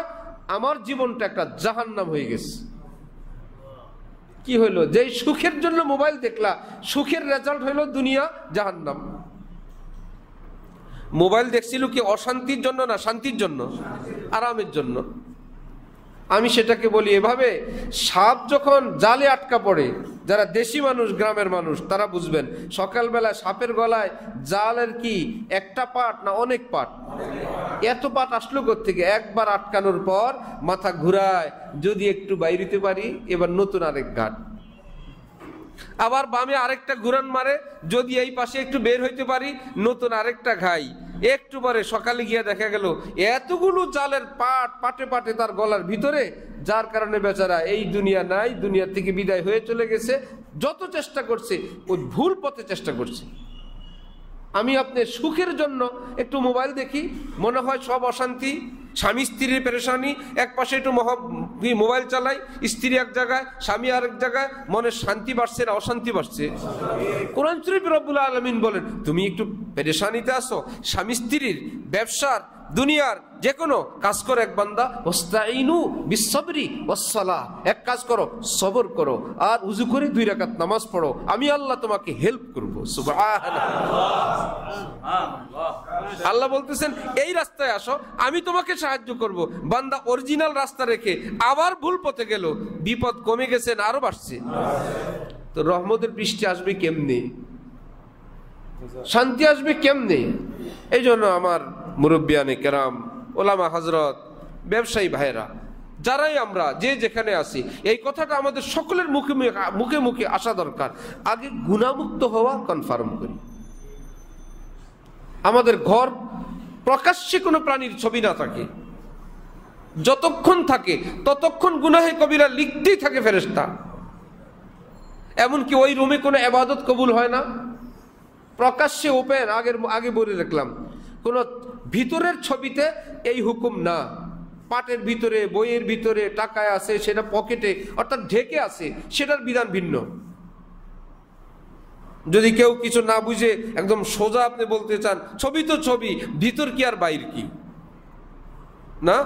আমার জীবনটা একটা জাহান্নাম হয়ে গেছে। কি হইলো? যে সুখের জন্য মোবাইল দেখলা, সুখের রেজাল্ট হইলো দুনিয়া জাহান্নাম। মোবাইল দেখছিল কি অশান্তির জন্য না শান্তির জন্য? আরামের জন্য। আমি সেটাকে বলি এভাবে, সাপ যখন জালে আটকা পড়ে, যারা দেশি মানুষ, গ্রামের মানুষ, তারা বুঝবেন সকালবেলা সাপের গলায় জালের কি একটা পাট না অনেক পাট? এত পাট আসলো কোত্থেকে? একবার আটকানোর পর মাথা ঘুরায়, যদি একটু বাইরিতে পারি, এবার নতুন আরেক ঘাট, আবার বামে আরেকটা ঘুরান মারে, যদি এই পাশে একটু বের হইতে পারি, নতুন আরেকটা ঘাই। একটু পরে সকালে গিয়ে দেখা গেল এতগুলো জালের পাটে পাটে তার গলার ভিতরে, যার কারণে বেচারা এই দুনিয়া নাই, দুনিয়া থেকে বিদায় হয়ে চলে গেছে। যত চেষ্টা করছে ওই ভুল পথে চেষ্টা করছে। আমি আপনার সুখের জন্য একটু মোবাইল দেখি, মনে হয় সব অশান্তি, স্বামী স্ত্রীর পেরেশানি, এক পাশে একটু মোবাইল চালাই, স্ত্রী এক জায়গায়, স্বামী আরেক জায়গায়, মনে শান্তি বাড়ছে না অশান্তি বাড়ছে? কোরআন শরীফে রব্বুল আলামিন বলেন তুমি একটু পেরেশানিতে আসো, স্বামী স্ত্রীর, ব্যবসার, দুনিয়ার যে কোনো কাজ করো এক বান্দা, ওয়াস্তাইনু বিসসবরি ওয়াসসালাহ, এক কাজ করো, সবর করো আর উযু করে 2 রাকাত নামাজ পড়ো, আমি আল্লাহ তোমাকে হেল্প করব। সুবহানাল্লাহ। আল্লাহ বলতেছেন এই রাস্তায় আসো, আমি তোমাকে সাহায্য করব। বান্দা অরিজিনাল রাস্তা রেখে আবার ভুল পথে গেল, বিপদ কমে গেছে না আরো বাড়ছে? তো রহমতের বৃষ্টি আসবে কেমনে, শান্তি আসবে কেমনে? এই জন্য আমার মুরব্বিয়ানে কেরাম, ওলামা হযরত, ব্যবসায়ী ভাইরা, যারাই আমরা যে যেখানে আছি, এই কথাটা আমাদের সকলের মুখে মুখে মুখে আসা দরকার। আগে গুনাহমুক্ত হওয়া কনফার্ম করি। আমাদের ঘর প্রকাশ্যে কোনো প্রাণীর ছবি না থাকে, যতক্ষণ থাকে ততক্ষণ গুনাহে কবিরা লিখতেই থাকে ফেরেশতা। এমনকি ওই রুমে কোনো ইবাদত কবুল হয় না, প্রকাশ্যে ওপেন। আগে বলে রাখলাম, কোন ভিতরের ছবিতে এই হুকুম না। পাটের ভিতরে, বইয়ের ভিতরে টাকায় আছে, সেটা পকেটে অর্থাৎ ঢেকে আছে, সেটার বিধান ভিন্ন। যদি কেউ কিছু না বুঝে একদম সোজা আপনি বলতে চান, ছবি তো ছবি, ভিতর কি আর বাইর কি না,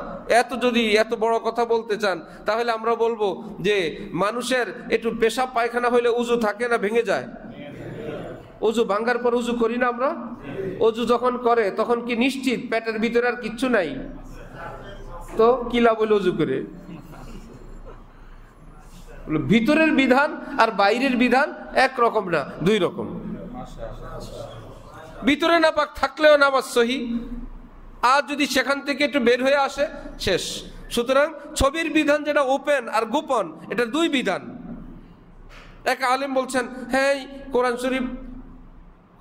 যদি এত বড় কথা বলতে চান, তাহলে আমরা বলবো যে মানুষের একটু পেশাব পায়খানা হইলে উজু থাকে না ভেঙে যায়? অজু ভাঙ্গার পর উজু করি না আমরা? অজু যখন করে তখন কি নিশ্চিত পেটের ভিতরে আর কিচ্ছু নাই? তো কি লাভ হইল অজু করে? ভিতরের বিধান আর বাইরের বিধান এক রকম না, 2 রকম। ভিতরে নাপাক থাকলেও নামাজ সহি, আর যদি সেখান থেকে একটু বের হয়ে আসে শেষ। সুতরাং ছবির বিধান যেটা ওপেন আর গোপন, এটা 2 বিধান। এক আলেম বলছেন, হ্যাঁ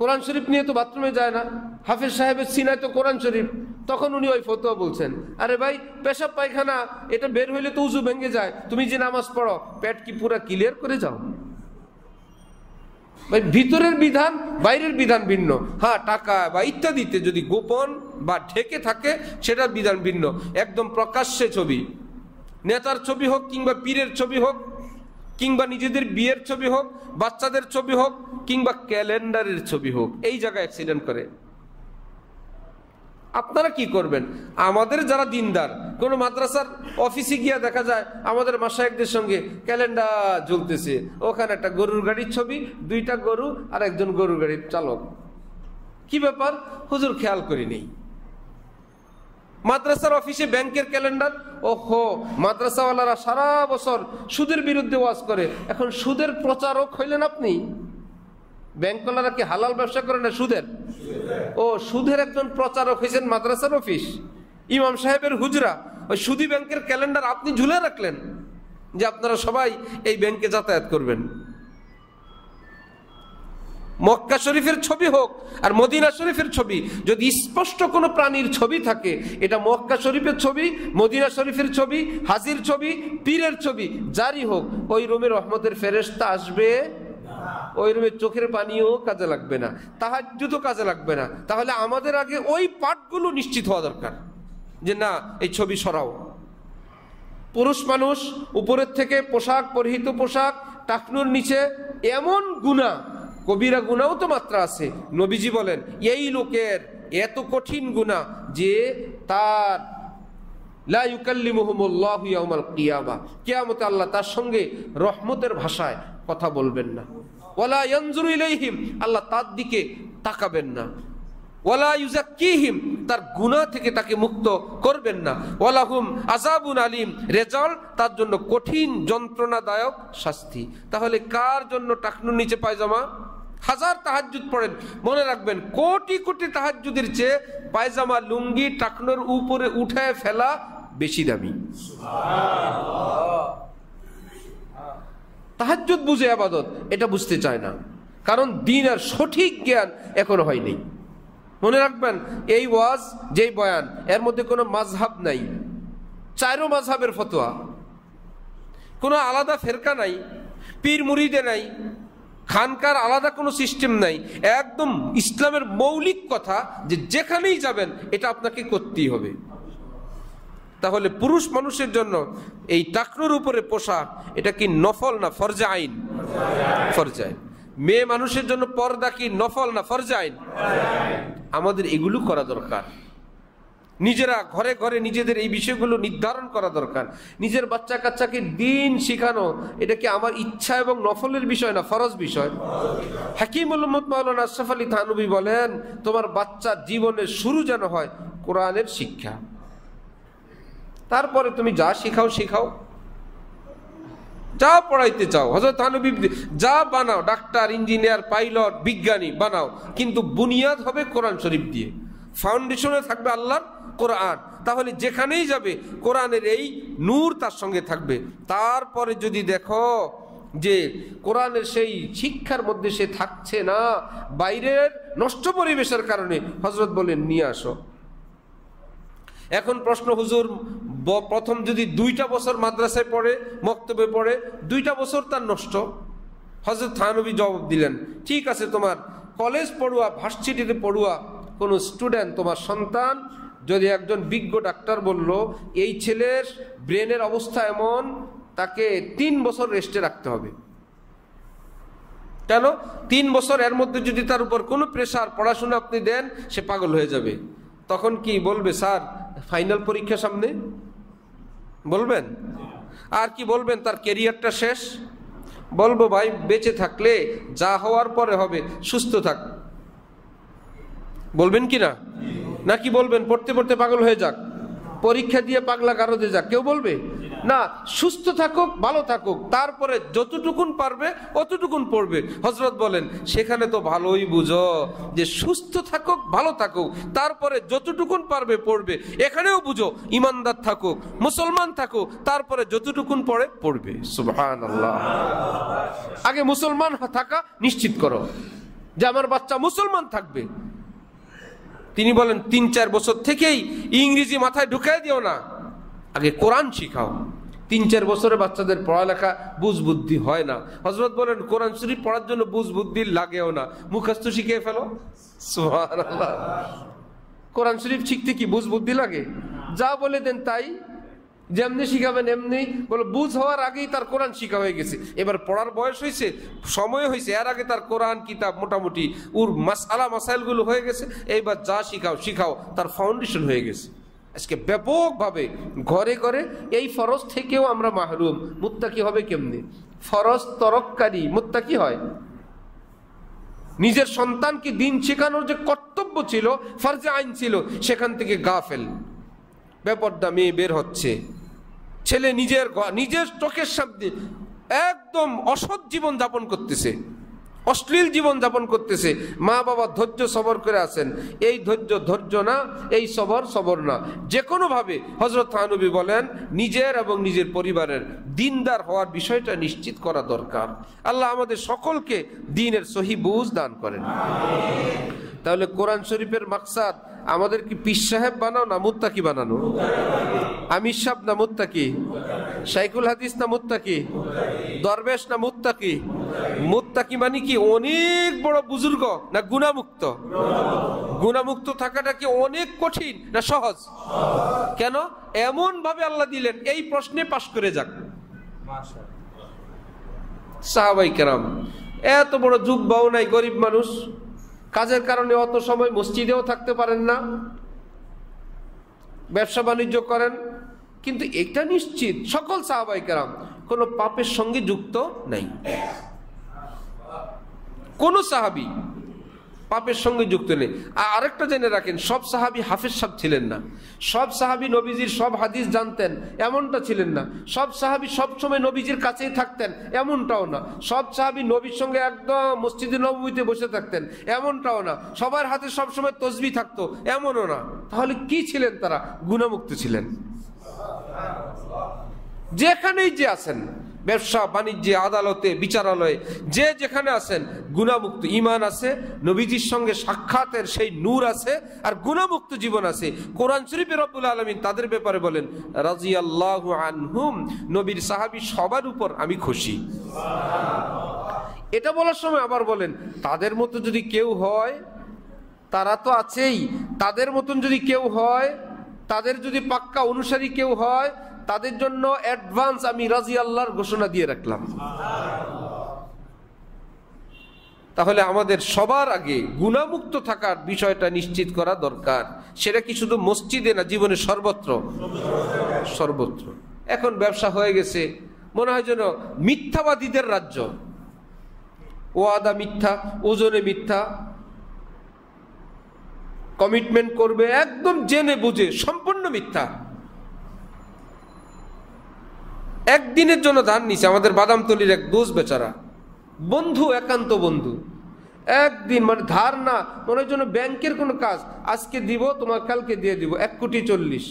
কোরআন শরীফ নিয়ে তো বাথরুমে যায় না, হাফেজ সাহেবের সিনায় তো কোরআন শরীফ। তখন উনি ওই ফতোয়া বলছেন, আরে ভাই, পেশাব পায়খানা এটা বের হইলে তো উজু ভেঙে যায়, তুমি যে নামাজ পড়ো পেট কি পুরা ক্লিয়ার করে যাও? ভাই, ভিতরের বিধান বাইরের বিধান ভিন্ন। হ্যাঁ, টাকা বা ইত্যাদিতে যদি গোপন বা ঢেকে থাকে সেটার বিধান ভিন্ন। একদম প্রকাশ্যে ছবি, নেতার ছবি হোক কিংবা পীরের ছবি হোক কিংবা নিজেদের বিয়ের ছবি হোক, বাচ্চাদের ছবি হোক কিংবা ক্যালেন্ডারের ছবি হোক, এই জায়গায় অ্যাক্সিডেন্ট করে আপনারা কি করবেন? আমাদের যারা দিনদার, কোন মাদ্রাসার অফিসে গিয়া দেখা যায় আমাদের মাশায়েখদের সঙ্গে ক্যালেন্ডার ঝুলতেছে, ওখানে একটা গরুর গাড়ির ছবি, 2টা গরু আর একজন গরুর গাড়ির চালক। কি ব্যাপার হুজুর, খেয়াল করি নেই। মাদ্রাসার অফিসে ব্যাংকের ক্যালেন্ডার, ওহো, মাদ্রাসাওয়ালারা সারা বছর সুদের বিরুদ্ধে ওয়াজ করে, এখন সুদের প্রচারক হইলেন আপনি। ব্যাংকওয়ালারা কি হালাল ব্যবসা করে না সুদের? ও, সুদের একজন প্রচারক হয়েছেন মাদ্রাসার অফিস, ইমাম সাহেবের হুজরা, ওই সুদী ব্যাংকের ক্যালেন্ডার আপনি ঝুলে রাখলেন যে আপনারা সবাই এই ব্যাংকে যাতায়াত করবেন। মক্কা শরীফের ছবি হোক আর মদিনা শরীফের ছবি, যদি স্পষ্ট কোনো প্রাণীর ছবি থাকে, এটা মক্কা শরীফের ছবি, মদিনা শরীফের ছবি, হাজির ছবি, পীরের ছবি, যারই হোক, ওই রুমে রহমতের ফেরেশতা আসবে, ওই রুমে চোখের পানিও কাজে লাগবে না, তাহাজ্জুদও কাজে লাগবে না। তাহলে আমাদের আগে ওই পাঠগুলো নিশ্চিত হওয়া দরকার যে না, এই ছবি সরাও। পুরুষ মানুষ উপরের থেকে পোশাক, পরিহিত পোশাক, টাকনুর নিচে, এমন গুনাহ, কবিরা গুনাও তো মাত্রা আছে। নবীজি বলেন, এই লোকের এত কঠিন গুনাহ যে তার লা ইউকাল্লিমুহুমুল্লাহু ইয়াউমাল কিয়ামা, কিয়ামতে আল্লাহ তার সঙ্গে রহমতের ভাষায় কথা বলবেন না। ওয়ালা ইয়ানজুরু ইলাইহিম, আল্লাহ তার দিকে তাকাবেন না। ওয়ালা ইউযাক্কিহিম, তার গুনাহ থেকে তাকে মুক্ত করবেন না। ওয়ালাহুম আযাবুন আলীম, রেজাল্ট তার জন্য কঠিন যন্ত্রণাদায়ক শাস্তি। তাহলে কার জন্য টাকনুর নিচে পায়জামা? হাজার তাহাজ্জুদ পড়েন, মনে রাখবেন কোটি কোটি তাহাজ্জুদের চেয়ে পায়জামা, লুঙ্গি টাকনুর উপরে উঠায় ফেলা বেশি দামি। তাহাজ্জুদ বুঝে ইবাদত, এটা বুঝতে চায় না, কারণ দ্বীনের সঠিক জ্ঞান এখনো হয়নি। মনে রাখবেন, এই ওয়াজ, যেই বয়ান, এর মধ্যে কোনো মাযহাব নাই, 4 মাযহাবের ফতোয়া, কোনো আলাদা ফেরকা নাই, পীর মুরিদে নাই, খানকার আলাদা কোনো সিস্টেম নাই। একদম ইসলামের মৌলিক কথা যে যেখানেই যাবেন এটা আপনাকে করতেই হবে। তাহলে পুরুষ মানুষের জন্য এই টাকনুর উপরে পোশাক, এটা কি নফল না ফরজে আইন? ফরজে আইন। মেয়ে মানুষের জন্য পর্দা কি নফল না ফরজে আইন? আমাদের এগুলো করা দরকার। নিজেরা ঘরে ঘরে নিজেদের এই বিষয়গুলো নির্ধারণ করা দরকার। নিজের বাচ্চা কাচ্চাকে দিন শেখানো, এটা কি আমার ইচ্ছা এবং নফলের বিষয় না, ফরজ বিষয়। হাকিমুল উম্মত মাওলানা আশরাফ আলী থানভী বলেন, তোমার বাচ্চার জীবনের শুরু যেন হয় কোরআনের শিক্ষা, তারপরে তুমি যা শেখাও শেখাও, যা পড়াইতে চাও। হযরত থানভী যা বানাও, ডাক্তার, ইঞ্জিনিয়ার, পাইলট, বিজ্ঞানী বানাও, কিন্তু বুনিয়াদ হবে কোরআন শরীফ দিয়ে, ফাউন্ডেশনে থাকবে আল্লাহর কোরআন। তাহলে যেখানেই যাবে কোরআনের এই নূর তার সঙ্গে থাকবে। তারপরে যদি দেখো যে কোরআনের সেই শিক্ষার মধ্যে সে থাকছে না, বাইরের নষ্ট পরিবেশের কারণে, হযরত বলেন নিয়ে আসো। এখন প্রশ্ন, হুজুর প্রথম যদি 2টা বছর মাদ্রাসায় পড়ে, মক্তবে পড়ে, 2টা বছর তার নষ্ট। হযরত থানভী জবাব দিলেন, ঠিক আছে, তোমার কলেজ পড়ুয়া, ভার্সিটিতে পড়ুয়া কোনো স্টুডেন্ট, তোমার সন্তান যদি একজন বিজ্ঞ ডাক্তার বলল এই ছেলের ব্রেনের অবস্থা এমন, তাকে 3 বছর রেস্টে রাখতে হবে। কেন? 3 বছর এর মধ্যে যদি তার উপর কোনো প্রেশার, পড়াশোনা আপনি দেন, সে পাগল হয়ে যাবে। তখন কি বলবে? স্যার ফাইনাল পরীক্ষা সামনে, বলবেন? আর কি বলবেন? তার ক্যারিয়ারটা শেষ। বলবো ভাই বেঁচে থাকলে যা হওয়ার পরে হবে, সুস্থ থাক, বলবেন কি না? নাকি বলবেন পড়তে পড়তে পাগল হয়ে যাক, পরীক্ষা দিয়ে পাগলা গারদে যাক? কেউ বলবে না। সুস্থ থাকুক, ভালো থাকুক, তারপরে যতটুকুন পারবে অতটুকুন পড়বে। হযরত বলেন সেখানে তো ভালোই বুঝো যে সুস্থ থাকুক, ভালো থাকুক, তারপরে যতটুকুন পারবে পড়বে। এখানেও বুঝো ইমানদার থাকুক, মুসলমান থাকুক, তারপরে যতটুকুন পড়ে পড়বে। সুবহানাল্লাহ। আগে মুসলমান থাকা নিশ্চিত করো যে আমার বাচ্চা মুসলমান থাকবে। তিনি বলেন 3-4 বছর থেকেই ইংরেজি মাথায় ঢুকাই দিও না, আগে কোরআন শিখাও। 3-4 বছরে বাচ্চাদের পড়ালেখা বুঝ বুদ্ধি হয় না। হযরত বলেন কোরআন শরীফ পড়ার জন্য বুঝ বুদ্ধি লাগেও না, মুখস্থ শিখিয়ে ফেলো। সুবহানাল্লাহ। কোরআন শরীফ শিখতে কি বুঝ বুদ্ধি লাগে? যা বলে দেন তাই, যেমনি শিখাবেন এমনি। বলো বুঝ হওয়ার আগেই তার কোরআন শিখা হয়ে গেছে, এবার পড়ার বয়স হয়েছে, সময় হয়েছে, এর আগে তার কোরআন কিতাব মোটামুটি ওর মাসআলা মাসাইলগুলো হয়ে গেছে। এইবার যা শিখাও শিখাও, তার ফাউন্ডেশন হয়ে গেছে। আজকে ব্যাপকভাবে ঘরে ঘরে এই ফরজ থেকেও আমরা মাহরুম। মুত্তাকি হবে কেমনে? ফরজ তরককারী মুত্তাকি হয়। নিজের সন্তানকে দিন শেখানোর যে কর্তব্য ছিল, ফরজে আইন ছিল, সেখান থেকে গাফেল। বেপরদা মেয়ে বের হচ্ছে, ছেলে নিজের চোখের সামনে একদম অসৎ জীবন যাপন করতেছে, অশ্লীল জীবন যাপন করতেছে। মা বাবা ধৈর্য সবর করে আছেন, এই ধৈর্য না, এই সবর না। যে কোনো ভাবে হযরত থানভী বলেন নিজের এবং নিজের পরিবারের দিনদার হওয়ার বিষয়টা নিশ্চিত করা দরকার। আল্লাহ আমাদের সকলকে দ্বীনের সহি বুঝ দান করেন। তাহলে কোরআন শরীফের মাকসাদ আমাদের কি পীর সাহেব বানাও না মুত্তাকি বানানো? আমির সাহেব না মুত্তাকি? শাইখুল হাদিস না মুত্তাকি? দরবেশ না মুত্তাকি? মুত্তাকি মানে কি অনেক বড় বুজুর্গ না গুনাহমুক্ত? গুনাহমুক্ত থাকাটা কি অনেক কঠিন না সহজ? কেন? এমন ভাবে আল্লাহ দিলেন এই প্রশ্নে পাশ করে যাক। সাহাবায়ে কেরাম এত বড় যুব্বাও নাই, গরিব মানুষ, কাজের কারণে অত সময় মসজিদেও থাকতে পারেন না, ব্যবসা বাণিজ্য করেন, কিন্তু এটা নিশ্চিত সকল সাহাবায়ে কেরাম কোনো পাপের সঙ্গে যুক্ত নাই। কোন সাহাবী পাপের সঙ্গে যুক্ত নেই। আরেকটা জেনে রাখেন, সব সাহাবী হাফেজ সাহেব ছিলেন না, সব সাহাবী নবীজির সব হাদিস জানতেন এমনটা ছিলেন না, সব সাহাবী সব সময় নবীজির কাছেই থাকতেন এমনটাও না, সব সাহাবী নবীর সঙ্গে একদম মসজিদে নববীতে বসে থাকতেন এমনটাও না, সবার হাতে সব সময় তসবিহ থাকতো এমনও না। তাহলে কি ছিলেন তারা? গুনাহমুক্ত ছিলেন। যেখানেই যে আছেন, ব্যবসা বাণিজ্যে, আদালতে, বিচারালয়ে, যে যেখানে আছেন গুনাহমুক্ত ঈমান আছে, নবীজির সঙ্গে সাক্ষাতের সেই নূর আছে, আর গুনাহমুক্ত জীবন আছে। কোরআন শরীফে রব্বুল আলামিন তাদের ব্যাপারে বলেন রাদিয়াল্লাহু আনহুম, নবীর সাহাবী সবার উপর আমি খুশি। এটা বলার সময় আবার বলেন তাদের মতো যদি কেউ হয়, তারা তো আছেই, তাদের মতন যদি কেউ হয়, তাদের যদি পাক্কা অনুসারী কেউ হয়, তাদের জন্য অ্যাডভান্স আমি রাজি আল্লাহর ঘোষণা দিয়ে রাখলাম। তাহলে আমাদের সবার আগে গুনাহমুক্ত থাকার বিষয়টা নিশ্চিত করা দরকার। সেটা কি শুধু মসজিদে না, জীবনে সর্বত্র সর্বত্র। এখন ব্যবসা হয়ে গেছে মনে হয় যেন মিথ্যাবাদীদের রাজ্য। ওয়াদা মিথ্যা, ওজনে মিথ্যা, কমিটমেন্ট করবে একদম জেনে বুঝে সম্পূর্ণ মিথ্যা। একদিনের জন্য ধার নিছে আমাদের বাদামতলির এক দোষ বেচারা, বন্ধু, একান্ত বন্ধু, একদিন মানে ধার না, মনে হয় যেন ব্যাংকের কোনো কাজ, আজকে দিব তোমার কালকে দিয়ে দিব, 1,40,00,000।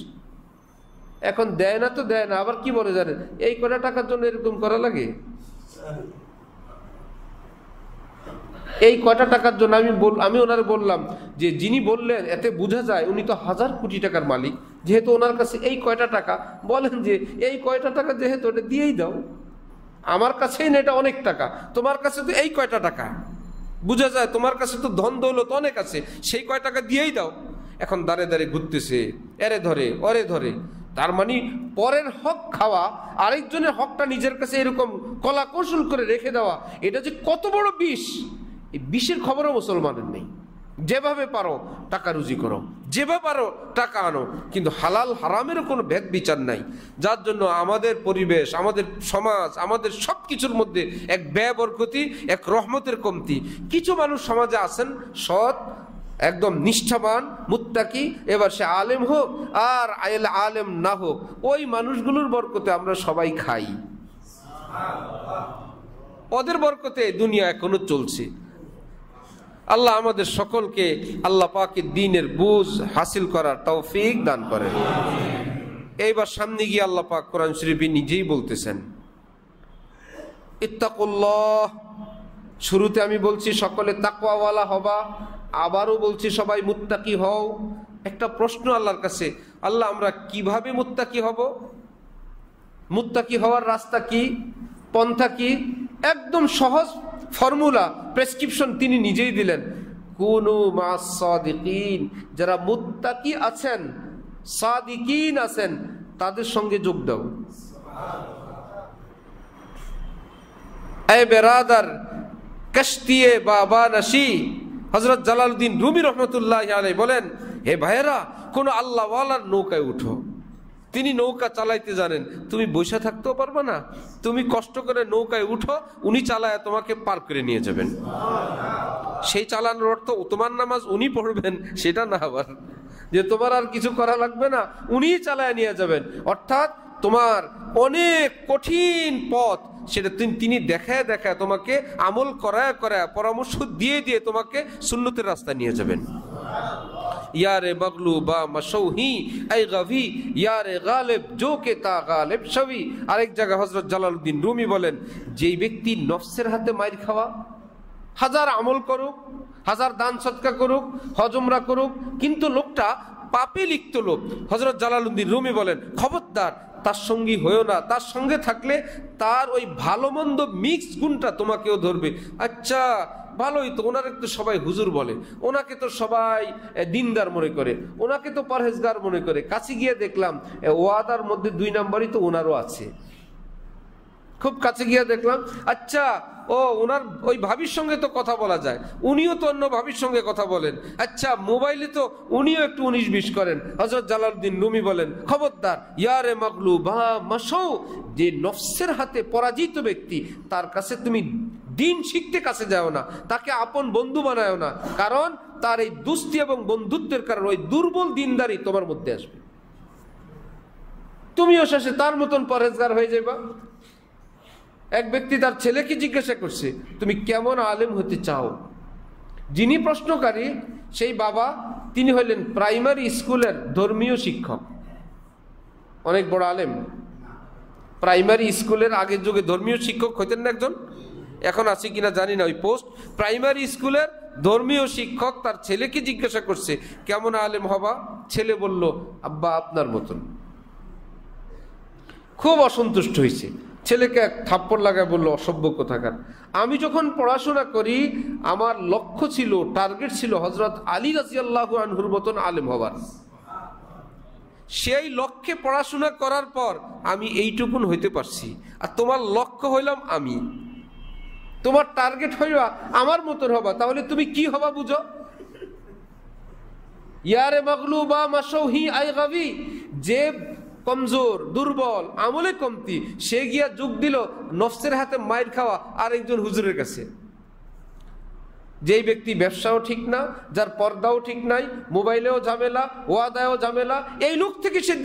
এখন দেয় না তো দেয় না, আবার কি বলে জানেন, এই কটা টাকার জন্য এরকম করা লাগে? এই কয়টা টাকার জন্য আমি ওনারে বললাম যে যিনি বললেন এতে বোঝা যায় উনি তো 1,000 কোটি টাকার মালিক, যেহেতু ওনার কাছে এই কয়টা টাকা, বলেন যে এই কয়টা টাকা যেহেতু ওটা দিয়েই দাও, আমার কাছেই না এটা অনেক টাকা, তোমার কাছে তো এই কয়টা টাকা, বোঝা যায় তোমার কাছে তো ধন দৌলত অনেক আছে, সেই কয় টাকা দিয়েই দাও। এখন দাঁড়ে দাঁড়ে ঘুরতেছে, এরে ধরে ওরে ধরে। তার মানে পরের হক খাওয়া, আরেকজনের হকটা নিজের কাছে এরকম কলা কৌশল করে রেখে দেওয়া, এটা যে কত বড় বিষ, এই বিষের খবরও মুসলমানের নেই। যেভাবে পারো টাকা রুজি করো, যেভাবে পারো টাকা আনো, কিন্তু হালাল হারামেরও কোনো ভেদ বিচার নাই। যার জন্য আমাদের পরিবেশ, আমাদের সমাজ, আমাদের সব কিছুর মধ্যে এক ব্যয় বরকতি, এক রহমতের কমতি। কিছু মানুষ সমাজে আছেন সৎ, একদম নিষ্ঠাবান, মুত্তাকি, এবার সে আলেম হোক আর আলেম না হোক, ওই মানুষগুলোর বরকতে আমরা সবাই খাই, ওদের বরকতে দুনিয়া এখনো চলছে। আল্লাহ আমাদের সকলকে আল্লাহ পাকের দ্বীনের বুঝ হাসিল করার তৌফিক দান করেন। এইবার সামনে গিয়ে আল্লাহ পাক কোরআন শরীফে নিজেই বলতেছেন, ইত্তাকুল্লাহ। শুরুতে আমি বলছি সকলে তাকওয়াওয়ালা হবা, আবারও বলছি সবাই মুত্তাকি হও। একটা প্রশ্ন আল্লাহর কাছে, আল্লাহ আমরা কিভাবে মুত্তাকি হব? মুত্তাকি হওয়ার রাস্তা কি, পন্থা কি? একদম সহজ ফর্মুলা, প্রেসক্রিপশন তিনি নিজেই দিলেন, কুনু মাস সাদিকিন। যারা মুত্তাকি আছেন, সাদিকিন আছেন, তাদের সঙ্গে যোগ দাও। এ বেরাদার কশতিয়ে বাবা নশি, হযরত জালালউদ্দিন রুমি রহমতুল্লাহি আলাইহি বলেন, হে ভাইয়েরা, কোন আল্লাহওয়ালার নৌকায় উঠো, তিনি নৌকা চালাইতে জানেন, তুমি বসে থাকতেও পারবে না, তুমি কষ্ট করে নৌকায় উঠো, উনি চালায় তোমাকে পার করে নিয়ে যাবেন। সেই চালানোর অর্থ তোমার নামাজ উনি পড়বেন সেটা না, আবার যে তোমার আর কিছু করা লাগবে না, উনিই চালায় নিয়ে যাবেন। অর্থাৎ তোমার অনেক কঠিন পথ, সেটা তিনি দেখায় দেখায় তোমাকে আমল করায় করায় পরামর্শ দিয়ে দিয়ে তোমাকে সুন্নতের রাস্তা নিয়ে যাবেন। ইয়ারে বগলু বা মশৌহি আই গাভি ইয়ারে গালেব জো কে তা গালেব শবি। আরেক জায়গায় হযরত জালালউদ্দিন রুমি বলেন, যেই ব্যক্তি নফসের হাতে মাইর খাওয়া, হাজার আমল করুক, হাজার দান সদকা করুক, হজ উমরা করুক, কিন্তু লোকটা পাপে লিপ্ত লোক, হযরত জালালউদ্দিন রুমি বলেন, খবরদার তার সঙ্গী হয়েও না, তার সঙ্গে থাকলে তার ওই ভালো মন্দ মিক্স গুণটা তোমাকেও ধরবে। আচ্ছা ভালোই তো, ওনার তো সবাই হুজুর বলে, ওনাকে তো সবাই দিনদার মনে করে, ওনাকে তো পরহেজগার মনে করে, কাছে গিয়ে দেখলাম ওয়াদার মধ্যে 2 নম্বরই তো ওনারও আছে। খুব কাছে গিয়ে দেখলাম, আচ্ছা ও ওনার ওই ভাবির সঙ্গে তো কথা বলা যায়, উনিও তো অন্য ভাবির সঙ্গে কথা বলেন, আচ্ছা মোবাইলে তো উনিও একটু 19-20 করেন। হযরত জালালউদ্দিন রুমি বলেন, খবরদার ইয়ারে মাগলু বা মাশৌ, যে নফসের হাতে পরাজিত ব্যক্তি, তার কাছে তুমি দিন শিখতে কাছে যাও না, তাকে আপন বন্ধু বানায়ও না, কারণ তার এই দুস্তি এবং বন্ধুত্বের কারণে ওই দুর্বল দিনদারি তোমার মধ্যে আসবে, তুমিও শেষে তার মতন পরহেজগার হয়ে যাবা। এক ব্যক্তি তার ছেলেকে জিজ্ঞাসা করছে, তুমি কেমন আলেম হতে চাও? যিনি প্রশ্নকারী সেই বাবা, তিনি হলেন প্রাইমারি স্কুলের ধর্মীয় শিক্ষক, অনেক বড় আলেম। প্রাইমারি স্কুলের আগের যুগে ধর্মীয় শিক্ষক হইতেন না একজন, এখন আছে কিনা জানি না, ওই পোস্ট। প্রাইমারি স্কুলের ধর্মীয় শিক্ষক তার ছেলেকে জিজ্ঞাসা করছে, কেমন আলেম হবা? ছেলে বলল, আব্বা আপনার মতন। খুব অসন্তুষ্ট হয়েছে, ছেলেকে এক থাপ্পড় লাগায় বলল, অসভ্য কোথাকার। আমি যখন পড়াশোনা করি আমার লক্ষ্য ছিল, টার্গেট ছিল হযরত আলী রাদিয়াল্লাহু আনহুর মতন আলেম হবার। সেই লক্ষ্যে পড়াশোনা করার পর আমি এইটুকুন হইতে পারছি, আর তোমার লক্ষ্য হইলাম আমি। তোমার টার্গেট হইবা আমার মতন হবা, তাহলে তুমি কি হবা বুঝো? ইয়ারে মাগলুবা মাশৌহি আই গাবি, যে কমজোর দুর্বল আমলে কমতি, সে গিয়া যোগ দিল নফসের হাতে মাইর খাওয়া আরেকজন হুজুরের কাছে। যেই ব্যক্তি ব্যবসাও ঠিক না, যার পর্দাও ঠিক নাই, মোবাইলেও ঝামেলা, ওয়াদায়ও ঝামেলা, এই লোক থেকে সে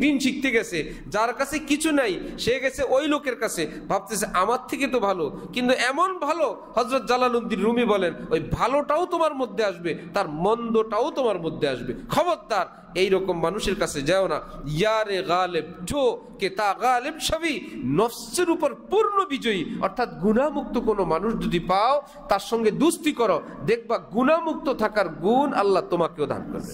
দিন শিখতে গেছে। যার কাছে কিছু নাই সে গেছে ওই লোকের কাছে, ভাবতেছে আমার থেকে তো ভালো, কিন্তু এমন ভালো হযরত জালালউদ্দিন রুমি বলেন ওই ভালোটাও তোমার মধ্যে আসবে, তার মন্দটাও তোমার মধ্যে আসবে। খবরদার এইরকম মানুষের কাছে যাও না। ইয়ারে গালেব জো কে তা গালেব সবই, নফসের উপর পূর্ণ বিজয়ী অর্থাৎ গুনাহমুক্ত কোনো মানুষ যদি পাও, তার সঙ্গে দুস্তি করো, দেখবা গুনাহমুক্ত থাকার গুণ আল্লাহ তোমাকেও দান করবে।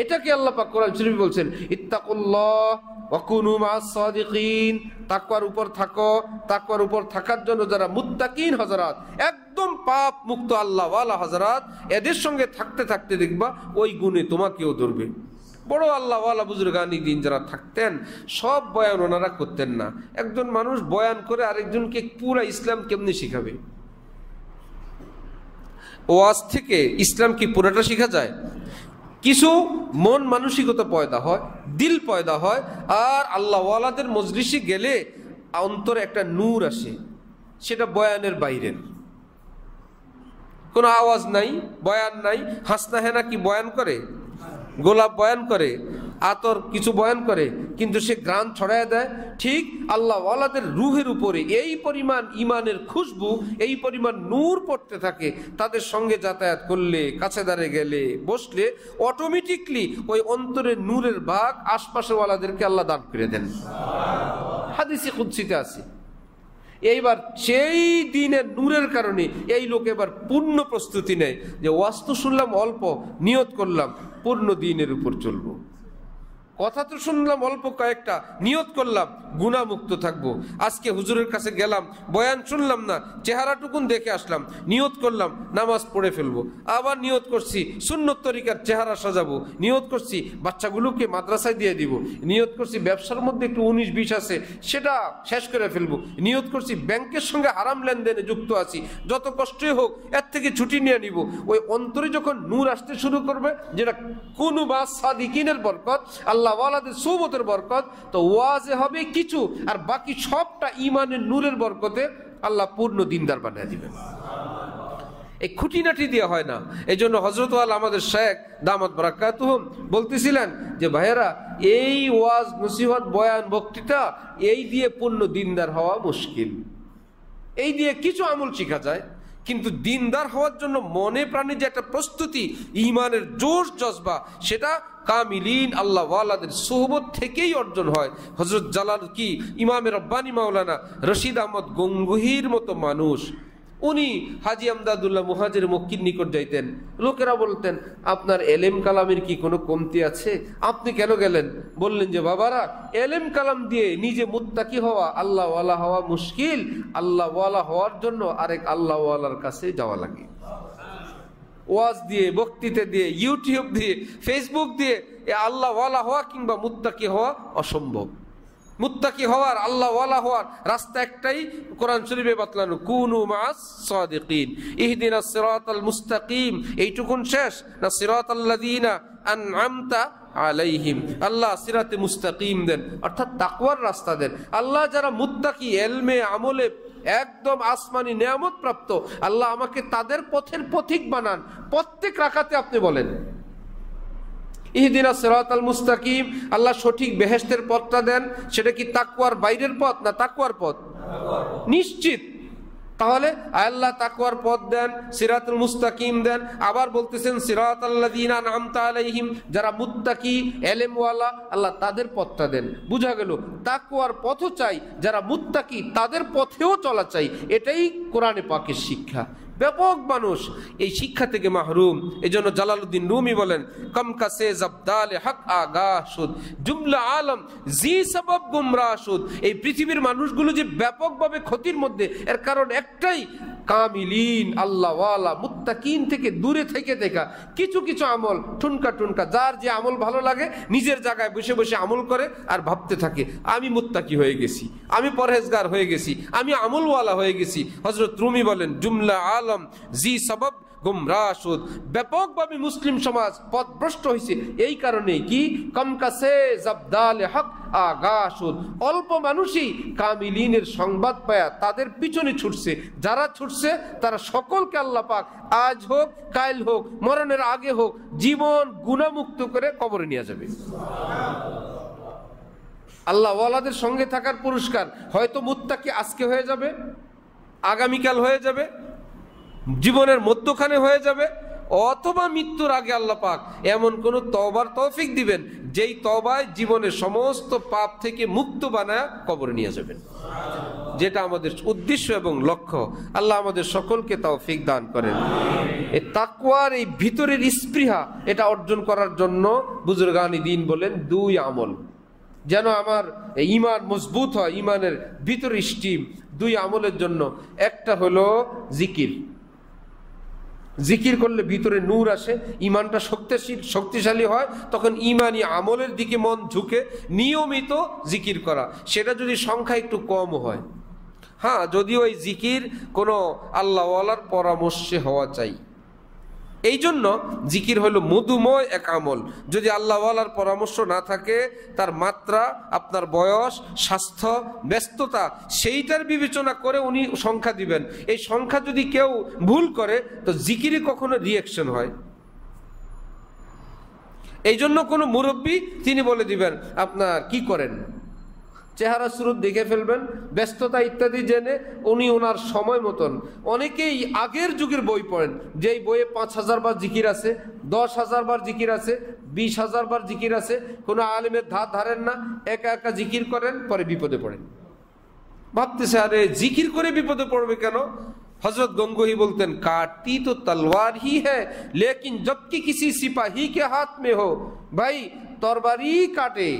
এটাকে আল্লাহ পাক কোরআন শরীফে বলছেন, ইত্তাকুল্লাহ ওয়া কুনু মা'আস সাদিকিন, তাকওয়ার উপর থাকো। তাকওয়ার উপর থাকার জন্য যারা মুত্তাকিন হযরত, একদম পাপ মুক্ত আল্লাহ ওয়ালা হযরত, এদের সঙ্গে থাকতে থাকতে দেখবা ওই গুণে তোমাকেও ধরবে। বড় আল্লাহ ওয়ালা বুজুর্গানি দিন যারা থাকতেন, সব বয়ান ওনারা করতেন না। একজন মানুষ বয়ান করে আরেকজনকে পুরা ইসলাম কেমনে শিখাবে? ওয়াজ থেকে ইসলাম কি পুরাটা শিখা যায়? কিছু মন মানসিকতা পয়দা হয়, দিল পয়দা হয়, আর আল্লাহ ওয়ালাদের মজলিসে গেলে অন্তরে একটা নূর আসে, সেটা বয়ানের বাইরের। কোনো আওয়াজ নাই, বয়ান নাই। হাসনা হেনা কি বয়ান করে? গোলাপ বয়ান করে, আতর কিছু বয়ান করে, কিন্তু সে গ্রান ছড়ায় দেয়। ঠিক আল্লাহ ওয়ালাদের রুহের উপরে এই পরিমাণ ইমানের খুশবু, এই পরিমাণ নূর পড়তে থাকে, তাদের সঙ্গে যাতায়াত করলে, কাছে দাঁড়িয়ে গেলে, বসলে অটোমেটিকলি ওই অন্তরের নূরের ভাগ আশপাশের ওয়ালাদেরকে আল্লাহ দান করে দেন। হাদিসে কুদসিতে আছে। এইবার সেই দিনের নূরের কারণে এই লোক এবার পূর্ণ প্রস্তুতি নেয় যে ওয়াজ তো শুনলাম অল্প, নিয়ত করলাম পূর্ণ দিনের উপর চলবো। কথা তো শুনলাম অল্প কয়েকটা, নিয়ত করলাম গুনাহমুক্ত থাকবো। আজকে হুজুরের কাছে গেলাম, বয়ান শুনলাম না, চেহারাটুকুন দেখে আসলাম, নিয়ত করলাম নামাজ পড়ে ফেলবো। আবার নিয়ত করছি সুন্নত তরিকার চেহারা সাজাবো, নিয়ত করছি বাচ্চাগুলোকে মাদ্রাসায় দিয়ে দিব, নিয়ত করছি ব্যবসার মধ্যে একটু 19-20 আছে সেটা শেষ করে ফেলবো, নিয়ত করছি ব্যাংকের সঙ্গে হারাম লেনদেনে যুক্ত আছি, যত কষ্টই হোক এর থেকে ছুটি নিয়ে নিব। ওই অন্তরে যখন নূর আসতে শুরু করবে, যেটা কুনু মা'আস সাদিকিনের বরকত, আল্লাহ ওয়ালাদের সুবতের বরকত, তো ওয়াজে হবে কিছু, আর বাকি সবটা ইমানের নূরের বরকতে আল্লাহ পূর্ণ দিনদার বানিয়ে দিবেন। এই খুঁটিনাটি দিয়ে হয় না। এই জন্য হযরত ওয়ালা আমাদের শেখ দামাত বারাকাতুহুম বলতেছিলেন যে ভাইয়েরা, এই ওয়াজ নসিহত বয়ান বক্তৃতা এই দিয়ে পূর্ণ দিনদার হওয়া মুশকিল। এই দিয়ে কিছু আমল শিখা যায়, কিন্তু দিনদার হওয়ার জন্য মনে প্রাণে যে একটা প্রস্তুতি, ইমানের জোশ জজবা, সেটা কামিলিন আল্লাহ ওয়ালাদের সোহবত থেকেই অর্জন হয়। হযরত জালাল কি ইমামে রব্বানি মাওলানা রশিদ আহমদ গঙ্গুহির মতো মানুষ, উনি হাজি আমদাদুল্লাহ মুহাজির মক্কির নিকট যাইতেন। লোকেরা বলতেন, আপনার এলেম কালামের কি কোনো কমতি আছে? আপনি কেন গেলেন? বললেন যে বাবারা, এলেম কালাম দিয়ে নিজে মুত্তাকি হওয়া, আল্লাহ ওয়ালা হওয়া মুশকিল। আল্লাহ ওয়ালা হওয়ার জন্য আরেক আল্লাহ ওয়ালার কাছে যাওয়া লাগে। ওয়াজ দিয়ে, বক্তৃতা দিয়ে, ইউটিউব দিয়ে, ফেসবুক দিয়ে এ আল্লাহ ওয়ালা হওয়া কিংবা মুত্তাকি হওয়া অসম্ভব। মুত্তাকি হওয়ার, আল্লাহ ওয়ালা হওয়ার রাস্তা একটাই, কোরআন শরীফে বাতলানো, কুনু মা'আস সাদিকিন ইহদিনাস সিরাতাল মুস্তাকিম। এইটুকুন শেষ না? সিরাতাল্লাযীনা আন'আমতা আলাইহিম, আল্লাহ সিরাতে মুস্তাকিম দেন, অর্থাৎ তাকওয়ার রাস্তা দেন। আল্লাহ যারা মুত্তাকি, এলমে আমলে একদম আসমানি নিয়ামত প্রাপ্ত, আল্লাহ আমাকে তাদের পথের পথিক বানান। প্রত্যেক রাকাতে আপনি বলেন ইহদিনাস সিরাতাল মুস্তাকিম, আল্লাহ সঠিক বেহেশতের পথটা দেন। সেটা কি তাকওয়ার বাইরের পথ না তাকওয়ার পথ? নিশ্চিত। তাহলে আল্লাহ তাকওয়ার পথ দেন, সিরাতুল মুস্তাকিম দেন। আবার বলতেছেন সিরাতাল্লাযীনা আন'আমতা আলাইহিম, যারা মুত্তাকি এলেমওয়ালা, আল্লাহ তাদের পথটা দেন। বুঝা গেল, তাকওয়ার পথও চাই, যারা মুত্তাকি তাদের পথেও চলা চাই। এটাই কোরআনে পাকের শিক্ষা। ব্যাপক মানুষ এই শিক্ষা থেকে মাহরুম। এই জন্য জালালউদ্দিন রুমি বলেন, কম কাসে জবদালে হক আগা শুদ, জুমলা আলম জি সবব গুমরাহ শুদ। এই পৃথিবীর মানুষগুলো যে ব্যাপকভাবে ক্ষতির মধ্যে, এর কারণ একটাই, কামিলিন আল্লাহওয়ালা মুত্তাকিন থেকে দূরে থেকে দেখা কিছু কিছু আমল ঠুনকা টুনকা, যার যে আমল ভালো লাগে নিজের জায়গায় বসে বসে আমল করে আর ভাবতে থাকে আমি মুত্তাকি হয়ে গেছি, আমি পরহেজগার হয়ে গেছি, আমি আমলওয়ালা হয়ে গেছি। হযরত রুমি বলেন, জুমলা আলম জি সবব গুমরাশুদ, ব্যাপকভাবে মুসলিম সমাজ পথভ্রষ্ট হয়েছে এই কারণে কি, কম কাছে জবদাল হক আগাশুদ, অল্প মানুষই কামিলিনের সংবাদ পায়া তাদের পিছনে ছুটছে। যারা ছুটছে তারা সকলকে আল্লাহ পাক আজ হোক কাল হোক মরণের আগে হোক জীবন গুনাহমুক্ত করে কবরে নিয়ে যাবে। আল্লাহ ওয়ালাদের সঙ্গে থাকার পুরস্কার হয়তো মুত্তাকি আজকে হয়ে যাবে, আগামীকাল হয়ে যাবে, জীবনের মধ্যখানে হয়ে যাবে, অথবা মৃত্যুর আগে আল্লাহ পাক এমন কোন তওবার তৌফিক দিবেন যেই তওবায় জীবনের সমস্ত পাপ থেকে মুক্ত বানায় কবরে নিয়ে যাবেন, যেটা আমাদের উদ্দেশ্য এবং লক্ষ্য। আল্লাহ আমাদের সকলকে তৌফিক দান করেন। এই তাকওয়ার এই ভিতরের স্পৃহা এটা অর্জন করার জন্য বুজুর্গানি দ্বীন বলেন দুই আমল, যেন আমার ঈমান মজবুত হয়, ঈমানের ভিতরে স্টিম, দুই আমলের জন্য। একটা হলো জিকির, জিকির করলে ভিতরে নূর আসে, ঈমানটা শক্তিশালী হয়, তখন ঈমানি আমলের দিকে মন ঝুঁকে নিয়মিত জিকির করা, সেটা যদি সংখ্যা একটু কম হয়, হ্যাঁ, যদিও এই জিকির কোনো আল্লাহওয়ালার পরামর্শে হওয়া চাই। এই জন্য জিকির হলো মধুময় এক আমল। যদি আল্লাহওয়ালার পরামর্শ না থাকে, তার মাত্রা, আপনার বয়স, স্বাস্থ্য, ব্যস্ততা, সেইটার বিবেচনা করে উনি সংখ্যা দিবেন। এই সংখ্যা যদি কেউ ভুল করে তো জিকিরে কখনো রিয়াকশন হয়। এই জন্য কোনো মুরব্বী তিনি বলে দিবেন আপনার কি করেন, চেহারা সুরত দেখে ফেলবেন, ব্যস্ততা ইত্যাদি জেনে উনি ওনার সময় মতন। অনেকেই আগের যুগের বই পড়েন, যেই বইয়ে 5000 বার জিকির আছে, 10,000 বার জিকির আছে, 20,000 বার জিকির আছে, কোনো আলেমের ধার ধারেন না, একা একা জিকির করেন, পরে বিপদে পড়েন। ভাবতেছে আরে জিকির করে বিপদে পড়বে কেন? হজরত গঙ্গোহী বলতেন, কাটি তো তলওয়ার হি হ্যায় লেকিন জবকি কিসি সিপাহী কে হাত মে হো, ভাই তরবারি কাটে,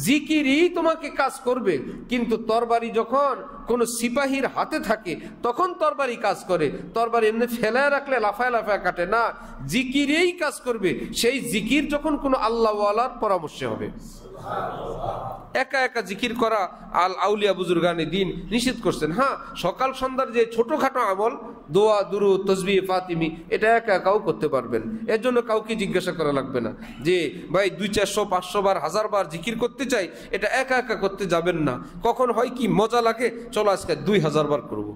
জিকিরই তোমাকে কাজ করবে, কিন্তু তরবারি যখন কোন সিপাহীর হাতে থাকে তখন তরবারি কাজ করে। তরবারি এমনি ফেলায় রাখলে লাফায় লাফায় কাটে না, জিকিরেই কাজ করবে। সেই জিকির যখন কোনো আল্লাহওয়ালার পরামর্শে হবে। একা একা জিকির করা আল আউলিয়া বুজুর্গানি দ্বীন নিষেধ করছেন। হ্যাঁ, সকাল সন্ধ্যার যে ছোটখাটো আমল, দোয়া, দুরূদ, তাসবিহ, ফাতিমি, এটা একা একাও করতে পারবেন। এর জন্য কাউকে জিজ্ঞাসা করা লাগবে না যে ভাই 200, 500 বার, 1000 বার জিকির করতে চাই, এটা একা একা করতে যাবেন না। কখন হয় কি মজা লাগে, চলো আজকে 2000 বার করবো,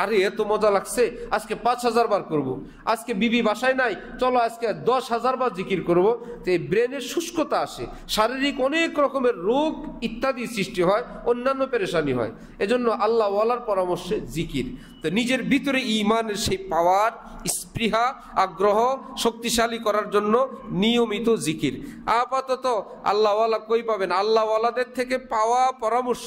আরে এত মজা লাগছে আজকে 5000 বার করব, আজকে বিবি বাসায় নাই, চলো আজকে 10,000 বার জিকির করব। তো এই ব্রেনের শুষ্কতা আসে, শারীরিক অনেক রকমের রোগ ইত্যাদি সৃষ্টি হয়, অন্যান্য পেরেশানি হয়। এজন্য আল্লাহ ওয়ালার পরামর্শে জিকির। তো নিজের ভিতরে ঈমানের সেই পাওয়ার, স্পৃহা, আগ্রহ শক্তিশালী করার জন্য নিয়মিত জিকির। আপাতত আল্লাহওয়ালা কই পাবেন? আল্লাহওয়ালাদের থেকে পাওয়া পরামর্শ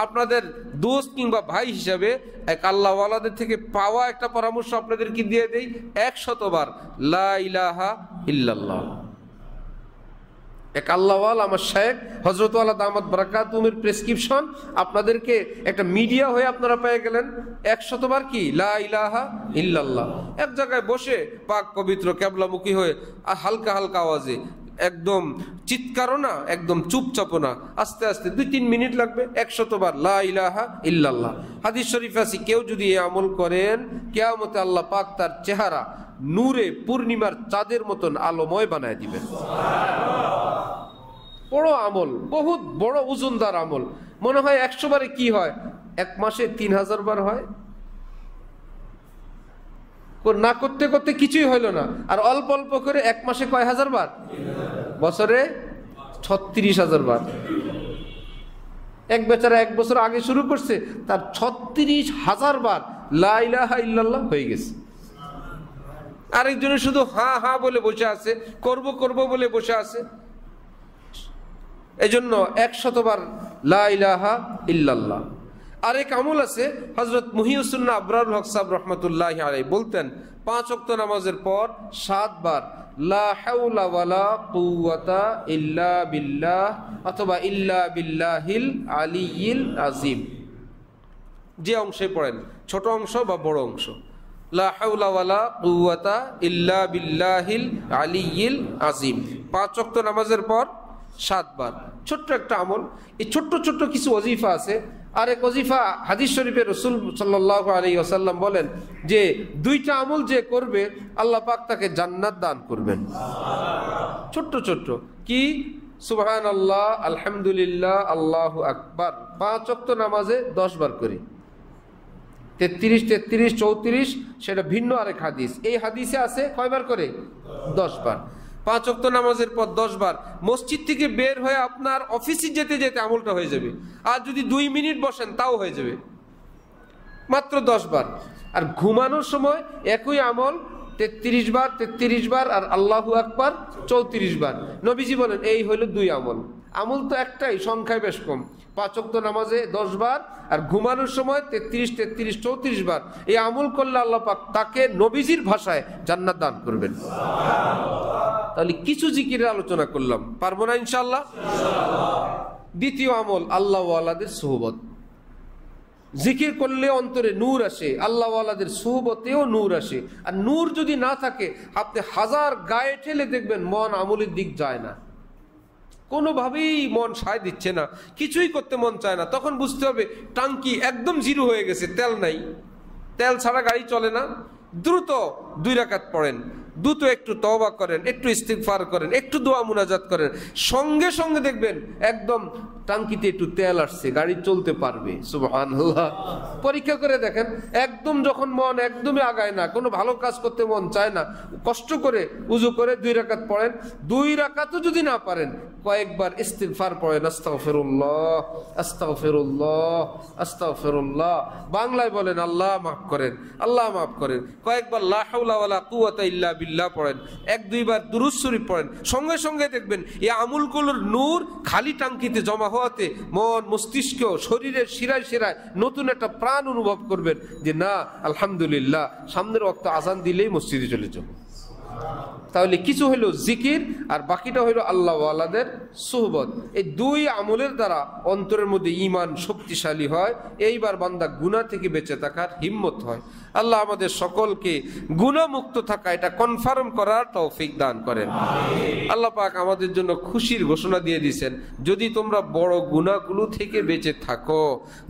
আপনাদের দোস্ত কিংবা ভাই হিসাবে এক আল্লাহওয়ালাদের থেকে পাওয়া একটা পরামর্শ আপনাদেরকে দিয়ে দেই, 100 বার লা ইলাহা ইল্লাল্লাহ। এক আল্লাহওয়ালা আমার শায়েখ হযরত ওয়ালা দামাত বারাকাতুহুমের প্রেসক্রিপশন আপনাদেরকে একটা মিডিয়া হয়ে আপনারা পেয়ে গেলেন। 100 বার কি লা ইলাহা ইল্লাল্লাহ, এক জায়গায় বসে পাক পবিত্র কিবলামুখী হয়ে হালকা হালকা আওয়াজে, একদম চিৎকারও না, একদম চুপচাপও না, আস্তে আস্তে 2-3 মিনিট লাগবে, 100 বার লা ইলাহা ইল্লাল্লাহ। হাদিস শরীফ আছে, কেউ যদি এই আমল করেন কিয়ামতে আল্লাহ পাক তার চেহারা নূরে পূর্ণিমার চাঁদের মতন আলোময় বানায় দিবেন। বড় আমল, বহুত বড় ওজনদার আমল। মনে হয় 100 বারে কি হয়, এক মাসে 3000 বার হয়। না করতে করতে কিছুই হইল না, আর অল্প অল্প করে এক মাসে কয় হাজার বার, বছরে 36,000 বার। এক বেচারা 1 বছর আগে শুরু করছে, তার 36,000 বার লা ইলাহা ইল্লাল্লাহ হয়ে গেছে। আরেকজনের শুধু হা হা বলে বসে আছে, করব করব বলে বসে আছে। এজন্য 100 বার লা ইলাহা ইল্লাল্লাহ। আরেক আমল আছে, হযরত মুহিউসুন্নাহ আবরারুল হক সাহেব রাহমাতুল্লাহি আলাইহি বলতেন, 5 ওয়াক্ত নামাজের পর 7 বার লা হাওলা ওয়ালা কুওয়াতা ইল্লা বিল্লাহ অথবা ইল্লা বিল্লাহিল আলিয়্যিল আযীম, যে অংশে পড়েন, ছোট অংশ বা বড় অংশ, লা হাওলা ওয়ালা কুওয়াতা ইল্লা বিল্লাহিল আলিয়্যিল আযীম। 5 ওয়াক্ত নামাজের পর 7 বার। ছোট্ট একটা আমল। এই ছোট্ট ছোট্ট কিছু ওজিফা আছে। আরেক ওজিফা হাদিস শরীফে রাসূল সাল্লাল্লাহু আলাইহি ওয়াসাল্লাম বলেন যে 2টা আমল যে করবে আল্লাহ পাক তাকে জান্নাত দান করবেন। ছোট্ট ছোট্ট কি? সুবহানাল্লাহ, আলহামদুলিল্লাহ, আল্লাহু আকবার। 5 ওয়াক্ত নামাজে 10 বার করি। 33, 33, 34 সেটা ভিন্ন আরেক হাদিস। এই হাদিসে আছে কয়বার করে? 10 বার। 5 ওয়াক্ত নামাজের পর 10 বার। মসজিদ থেকে বের হয়ে আপনার অফিসে যেতে যেতে আমলটা হয়ে যাবে। আর যদি 2 মিনিট বসেন তাও হয়ে যাবে, মাত্র 10 বার। আর ঘুমানোর সময় একই আমল 33 বার, 33 বার, আর আল্লাহু আকবার 34 বার। নবীজি বলেন এই হলো 2 আমল। আমল তো একটাই, সংখ্যায় বেশ কম। 5 ওয়াক্ত নামাজে 10 বার আর ঘুমানোর সময় 33, 33, 34 বার। এই আমল করলে আল্লাহ পাক তাকে নবীজির ভাষায় জান্নাত দান করবেন। তাহলে কিছু জিকিরের আলোচনা করলাম, পারবো না ইনশাআল্লাহ? দ্বিতীয় আমল আল্লাহ ওয়ালাদের সুহবত। জিকির করলে অন্তরে নূর আসে, আল্লাহ ওয়ালাদের সুহবতেও নূর আসে। আর নূর যদি না থাকে আপনি 1000 গায়ে ঠেলে দেখবেন মন আমলের দিক যায় না, কোনোভাবেই মন সায় দিচ্ছে না, কিছুই করতে মন চায় না। তখন বুঝতে হবে টাঙ্কি একদম জিরো হয়ে গেছে, তেল নাই, তেল ছাড়া গাড়ি চলে না। দ্রুত 2 রাকাত পড়েন, দ্রুত একটু তওবা করেন, একটু ইস্তিগফার করেন, একটু দোয়া মুনাজাত করেন, সঙ্গে সঙ্গে দেখবেন একদম টাঙ্কিতে একটু তেল আসছে, গাড়ি চলতে পারবে। সুবহানাল্লাহ। পরীক্ষা করে দেখেন, একদম যখন মন একদমই আগায় না, কোনো ভালো কাজ করতে মন চায় না, কষ্ট করে উযু করে 2 রাকাত পড়েন। 2 রাকাতও যদি না পারেন কয়েকবার ইস্তিগফার পড়েন, আস্তাগফিরুল্লাহ, আস্তাগফিরুল্লাহ, আস্তাগফিরুল্লাহ। বাংলায় বলেন আল্লাহ মাফ করেন, আল্লাহ মাফ করেন। কয়েকবার লা হাওলা ওয়ালা কুওয়াতা ইল্লা বিল্লাহ পড়েন, 1-2 বার দুরূদ শরীফ পড়েন। সঙ্গে সঙ্গে দেখবেন এই আমলগুলোর নূর খালি টাঙ্কিতে জমা হওয়াতে মন, মস্তিষ্ক, শরীরের শিরায় শিরায় নতুন একটা প্রাণ অনুভব করবেন যে না আলহামদুলিল্লাহ, সামনের ওয়াক্ত আজান দিলেই মসজিদে চলে যাব। তাহলে কিছু হইল জিকির আর বাকিটা হইল আল্লাহ ওয়ালাদের সুহবত। এই 2 আমলের দ্বারা অন্তরের মধ্যে ঈমান শক্তিশালী হয়, এইবার বান্দা গুনাহ থেকে বেঁচে থাকার হিম্মত হয়। আল্লাহ আমাদের সকলকে গুনাহমুক্ত থাকা এটা কনফার্ম করার তৌফিক দান করেন। আল্লাহ পাক আমাদের জন্য খুশির ঘোষণা দিয়ে দিয়েছেন, যদি তোমরা বড় গুনাহগুলো থেকে বেঁচে থাকো,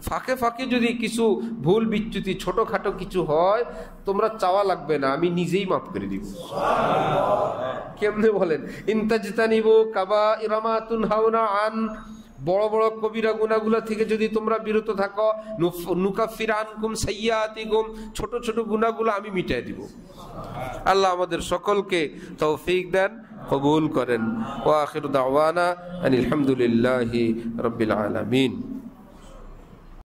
ফাঁকে ফাঁকে যদি কিছু ভুল বিচ্যুতি ছোটখাটো কিছু হয়, তোমরা চাওয়া লাগবে না, আমি নিজেই মাফ করে দিব। কেমনে বলেন? ইনতাজতানিবু কাবাইরা মা তুনহাউনা আন, বড় বড় কবিরা গুনাহগুলা থেকে যদি তোমরা বিরত থাকো, নুকাফির আনকুম সাইয়্যাতিকুম, ছোট ছোট গুনাহগুলো আমি মিটাই দিব। আল্লাহ আমাদের সকলকে তৌফিক দেন, কবুল করেন। ওয়া আখিরু দাওয়ানা আনিল হামদুলিল্লাহি রাব্বিল আলামিন।